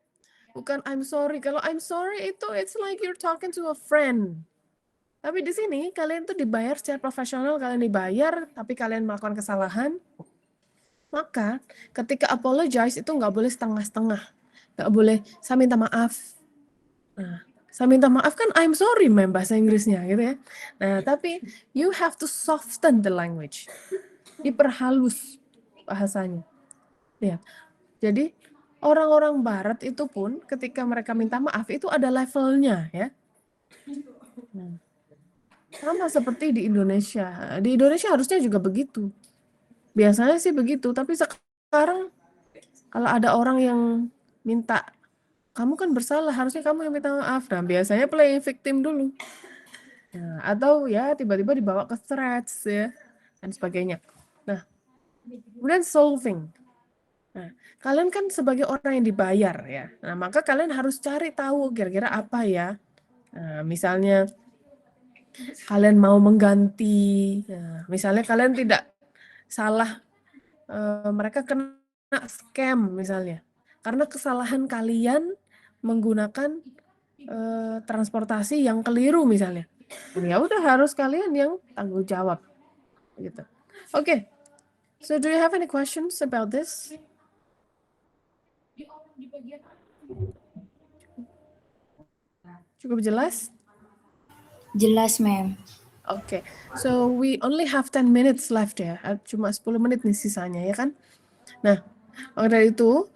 Bukan I'm sorry. Kalau I'm sorry itu it's like you're talking to a friend. Tapi di sini kalian tuh dibayar secara profesional, kalian dibayar, tapi kalian melakukan kesalahan. Maka ketika apologize itu nggak boleh setengah-setengah. Nggak boleh, saya minta maaf. Nah, saya minta maaf kan I'm sorry bahasa Inggrisnya gitu ya. Nah, tapi you have to soften the language. Diperhalus bahasanya. Ya. Jadi orang-orang barat itu pun ketika mereka minta maaf itu ada levelnya ya. Sama seperti di Indonesia. Di Indonesia harusnya juga begitu. Biasanya sih begitu, tapi sekarang kalau ada orang yang minta, kamu kan bersalah, harusnya kamu yang minta maaf. Nah, biasanya playing victim dulu. Nah, atau ya tiba-tiba dibawa ke threats ya dan sebagainya. Nah, kemudian solving. Nah, kalian kan sebagai orang yang dibayar ya. Nah, maka kalian harus cari tahu kira-kira apa ya. Nah, misalnya kalian mau mengganti, nah, misalnya kalian tidak salah, mereka kena scam misalnya. Karena kesalahan kalian menggunakan transportasi yang keliru misalnya. Ya udah harus kalian yang tanggung jawab gitu. Oke. So do you have any questions about this? Cukup jelas? Jelas, ma'am. Oke. So we only have 10 minutes left ya. Cuma 10 menit nih sisanya ya kan? Nah, maka dari itu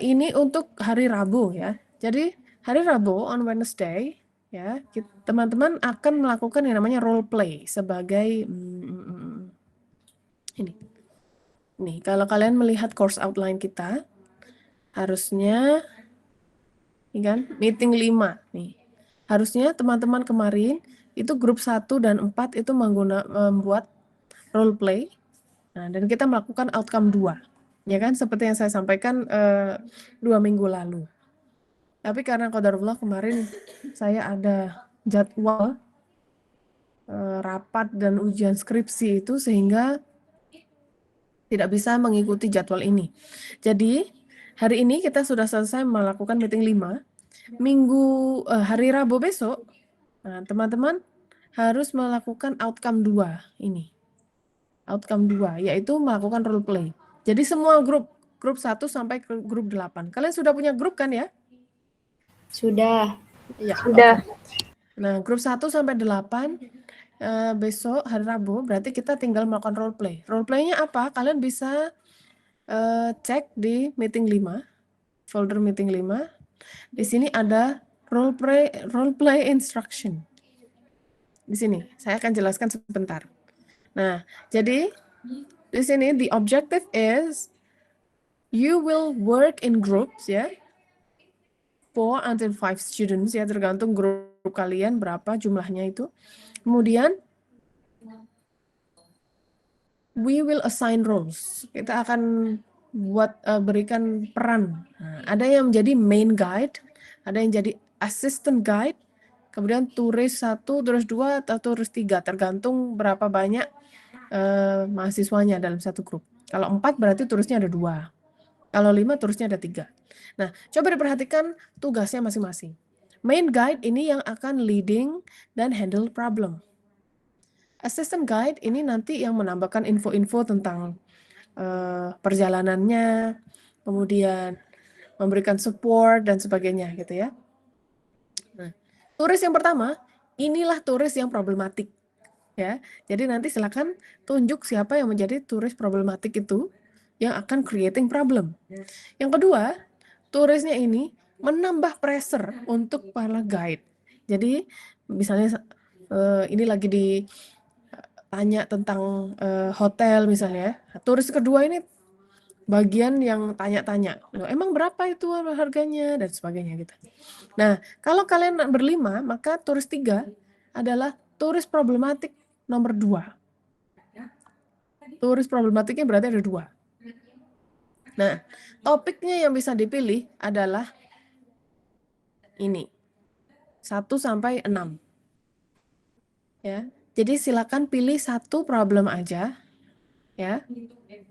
ini untuk hari Rabu ya. Jadi hari Rabu on Wednesday ya, teman-teman akan melakukan yang namanya role play sebagai ini. Nih, kalau kalian melihat course outline kita harusnya ini kan meeting 5 nih. Harusnya teman-teman kemarin itu grup 1 dan 4 itu membuat role play. Nah, dan kita melakukan outcome 2. Ya kan, seperti yang saya sampaikan 2 minggu lalu. Tapi karena qadarullah kemarin saya ada jadwal rapat dan ujian skripsi itu sehingga tidak bisa mengikuti jadwal ini. Jadi hari ini kita sudah selesai melakukan meeting 5. Hari Rabu besok, teman-teman harus melakukan outcome 2 ini. Outcome 2, yaitu melakukan role play. Jadi semua grup 1 sampai ke grup 8. Kalian sudah punya grup kan ya? Sudah. Ya, Sudah. Nah, grup 1 sampai 8 besok hari Rabu berarti kita tinggal melakukan role play. Role play-nya apa? Kalian bisa cek di meeting 5, folder meeting 5. Di sini ada role play instruction. Di sini saya akan jelaskan sebentar. Nah, jadi di sini the objective is you will work in groups ya. 4 until 5 students ya, tergantung grup kalian berapa jumlahnya itu. Kemudian we will assign roles. Kita akan berikan peran. Nah, ada yang menjadi main guide, ada yang jadi assistant guide, kemudian turis 1, turis 2, atau turis 3, tergantung berapa banyak mahasiswanya dalam satu grup. Kalau 4 berarti turisnya ada 2. Kalau 5 turisnya ada 3. Nah, coba diperhatikan tugasnya masing-masing. Main guide ini yang akan leading dan handle problem. Assistant guide ini nanti yang menambahkan info-info tentang perjalanannya, kemudian memberikan support dan sebagainya gitu ya. Nah, turis yang pertama, inilah turis yang problematik ya. Jadi nanti silakan tunjuk siapa yang menjadi turis problematik itu yang akan creating problem. Yang kedua, turisnya ini menambah pressure untuk para guide. Jadi misalnya ini lagi ditanya tentang hotel misalnya. Turis kedua ini bagian yang tanya-tanya, emang berapa itu harganya dan sebagainya gitu. Nah, kalau kalian berlima, maka turis 3 adalah turis problematik nomor 2. Turis problematiknya berarti ada 2. Nah, topiknya yang bisa dipilih adalah ini. 1 sampai 6. Ya. Jadi silakan pilih 1 problem aja ya.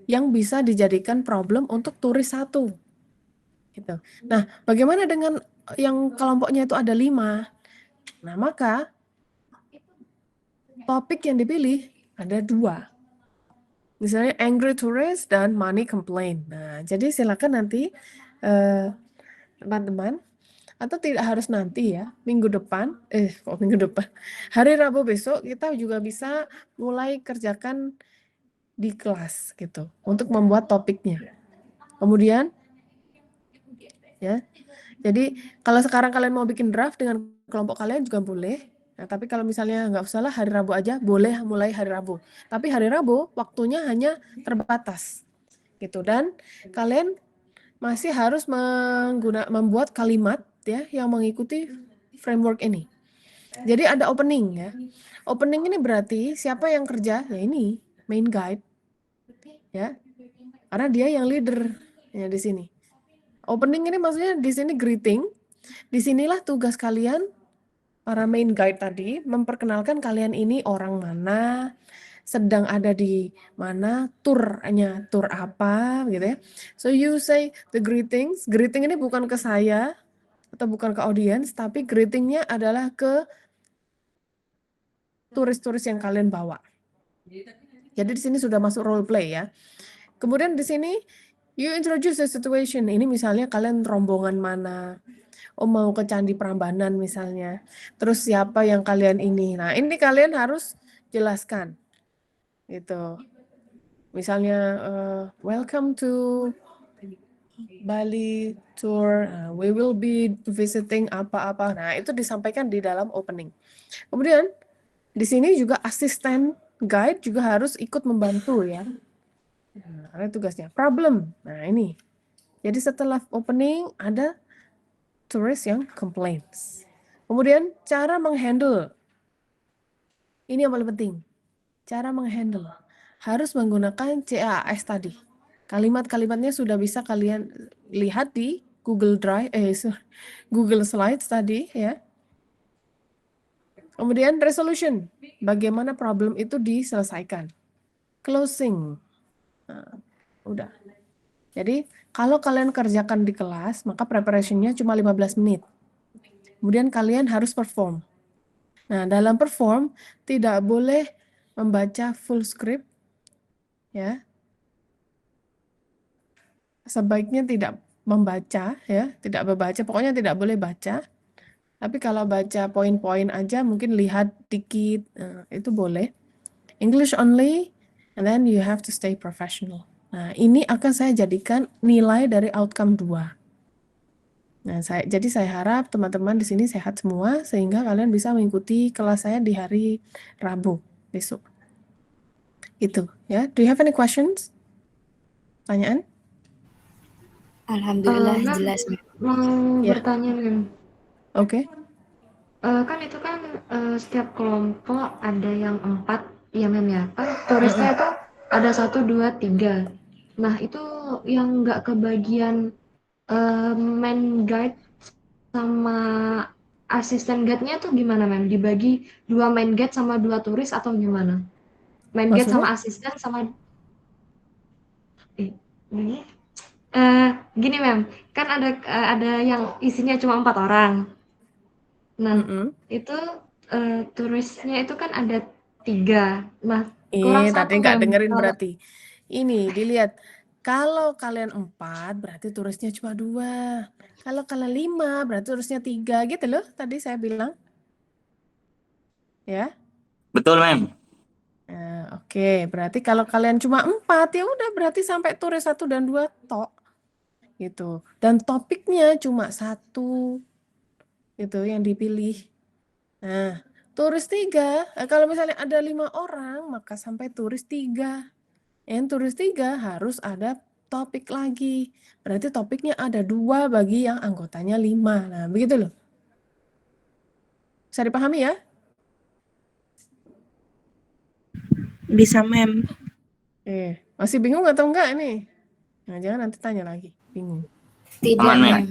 Yang bisa dijadikan problem untuk turis 1. Gitu. Nah, bagaimana dengan yang kelompoknya itu ada 5? Nah, maka topik yang dipilih ada 2. Misalnya angry tourist dan money complaint. Nah, jadi silakan nanti teman-teman, atau tidak harus nanti ya, minggu depan, hari Rabu besok kita juga bisa mulai kerjakan di kelas gitu, untuk membuat topiknya. Kemudian ya. Jadi kalau sekarang kalian mau bikin draft dengan kelompok kalian juga boleh. Nah, tapi kalau misalnya nggak usah lah hari Rabu aja, boleh mulai hari Rabu. Tapi hari Rabu waktunya hanya terbatas gitu, dan kalian masih harus membuat kalimat ya yang mengikuti framework ini. Jadi ada opening ya. Opening ini berarti siapa yang kerja? Ya ini main guide ya. Karena dia yang leader ya di sini. Opening ini maksudnya di sini greeting. Disinilah tugas kalian para main guide tadi memperkenalkan kalian ini orang mana, sedang ada di mana, turnya tur apa gitu ya. So you say the greetings. Greeting ini bukan ke saya atau bukan ke audiens, tapi greetingnya adalah ke turis-turis yang kalian bawa. Jadi di sini sudah masuk role play ya. Kemudian di sini you introduce the situation. Ini misalnya kalian rombongan mana, mau ke Candi Prambanan misalnya. Terus siapa yang kalian ini. Nah, ini kalian harus jelaskan. Gitu. Misalnya welcome to Bali tour. We will be visiting apa-apa. Nah, itu disampaikan di dalam opening. Kemudian di sini juga asisten guide juga harus ikut membantu ya. Nah, ada tugasnya. Problem. Nah, ini. Jadi setelah opening ada turis yang complaints. Kemudian cara menghandle. Ini yang paling penting. Cara menghandle. Harus menggunakan CAS tadi. Kalimat-kalimatnya sudah bisa kalian lihat di Google Drive, Google Slides tadi ya. Kemudian resolution. Bagaimana problem itu diselesaikan. Closing. Nah, udah. Jadi kalau kalian kerjakan di kelas, maka preparationnya cuma 15 menit. Kemudian kalian harus perform. Nah, dalam perform tidak boleh membaca full script, ya. Sebaiknya tidak membaca, ya, tidak membaca. Pokoknya tidak boleh baca. Tapi kalau baca poin-poin aja, mungkin lihat dikit, itu boleh. English only, and then you have to stay professional. Nah, ini akan saya jadikan nilai dari outcome 2. Nah, jadi saya harap teman-teman di sini sehat semua sehingga kalian bisa mengikuti kelas saya di hari Rabu besok. Itu ya. Do you have any questions? Pertanyaan? Alhamdulillah Mem, jelas, Mem. mau Ya. bertanya, Mem. Oke. Kan itu kan setiap kelompok ada yang 4, ya Mem ya. Kan turisnya itu ada 1, 2, 3. Nah, itu yang nggak kebagian main guide sama asisten guide-nya tuh gimana, Mem? Dibagi 2 main guide sama 2 turis atau gimana? Main guide Maksudnya? sama asisten sama gini, Mem. Kan ada yang isinya cuma 4 orang. Nah, itu turisnya itu kan ada 3. Nah, kurang Tadi 1, nggak Mem. dengerin berarti. Ini dilihat. Kalau kalian 4, berarti turisnya cuma 2. Kalau kalian 5, berarti turisnya 3. Gitu loh, tadi saya bilang. Ya. Betul, Mem. Oke, berarti kalau kalian cuma 4, ya udah berarti sampai turis 1 dan 2 tok. Gitu. Dan topiknya cuma 1. Gitu yang dipilih. Nah, turis 3, kalau misalnya ada 5 orang, maka sampai turis 3. Yang turis 3 harus ada topik lagi. Berarti topiknya ada 2 bagi yang anggotanya 5. Nah, begitu loh. Bisa dipahami ya? Bisa, Mem. Masih bingung atau enggak nih? Nah, jangan nanti tanya lagi. Bingung. Tidak, Aman, Mem. Mem.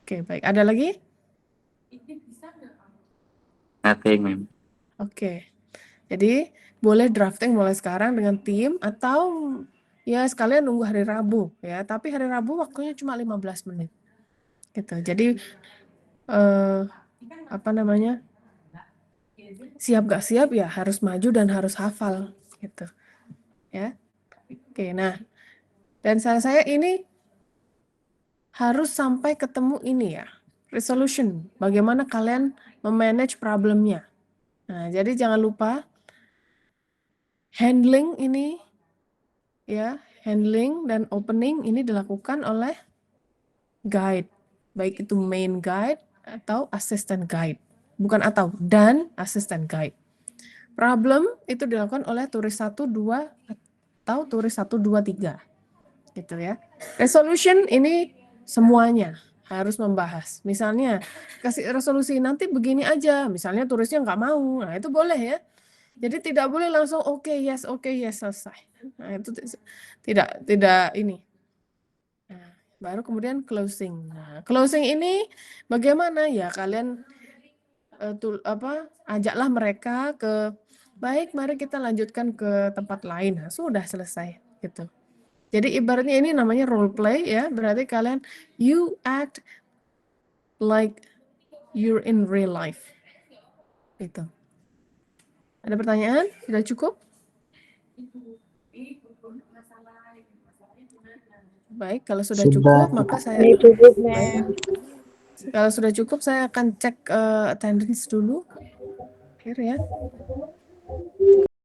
Oke, baik. Ada lagi? Nothing, Mem. Oke. Jadi, boleh drafting mulai sekarang dengan tim atau ya sekalian nunggu hari Rabu ya. Tapi hari Rabu waktunya cuma 15 menit. Gitu. Jadi apa namanya? Siap gak siap ya harus maju dan harus hafal gitu. Ya. Oke, nah. Dan saya ini harus sampai ketemu ini ya. Resolution. Bagaimana kalian memanage problemnya. Nah, jadi jangan lupa handling ini ya, handling dan opening ini dilakukan oleh guide baik itu main guide atau assistant guide. Bukan atau, dan assistant guide. Problem itu dilakukan oleh turis 1, 2, atau turis 1, 2, 3. Gitu ya. Resolution ini semuanya harus membahas. Misalnya, kasih resolusi nanti begini aja. Misalnya turisnya nggak mau. Nah, itu boleh ya. Jadi tidak boleh langsung oke, yes, selesai. Nah, itu tidak ini. Nah, baru kemudian closing. Nah, closing ini bagaimana ya kalian ajaklah mereka ke baik, mari kita lanjutkan ke tempat lain. Nah, sudah selesai gitu. Jadi ibaratnya ini namanya role play ya, berarti kalian you act like you're in real life. Gitu. Ada pertanyaan? Sudah cukup? Baik, kalau sudah cukup maka saya kalau sudah cukup saya akan cek attendance dulu. Akhir ya.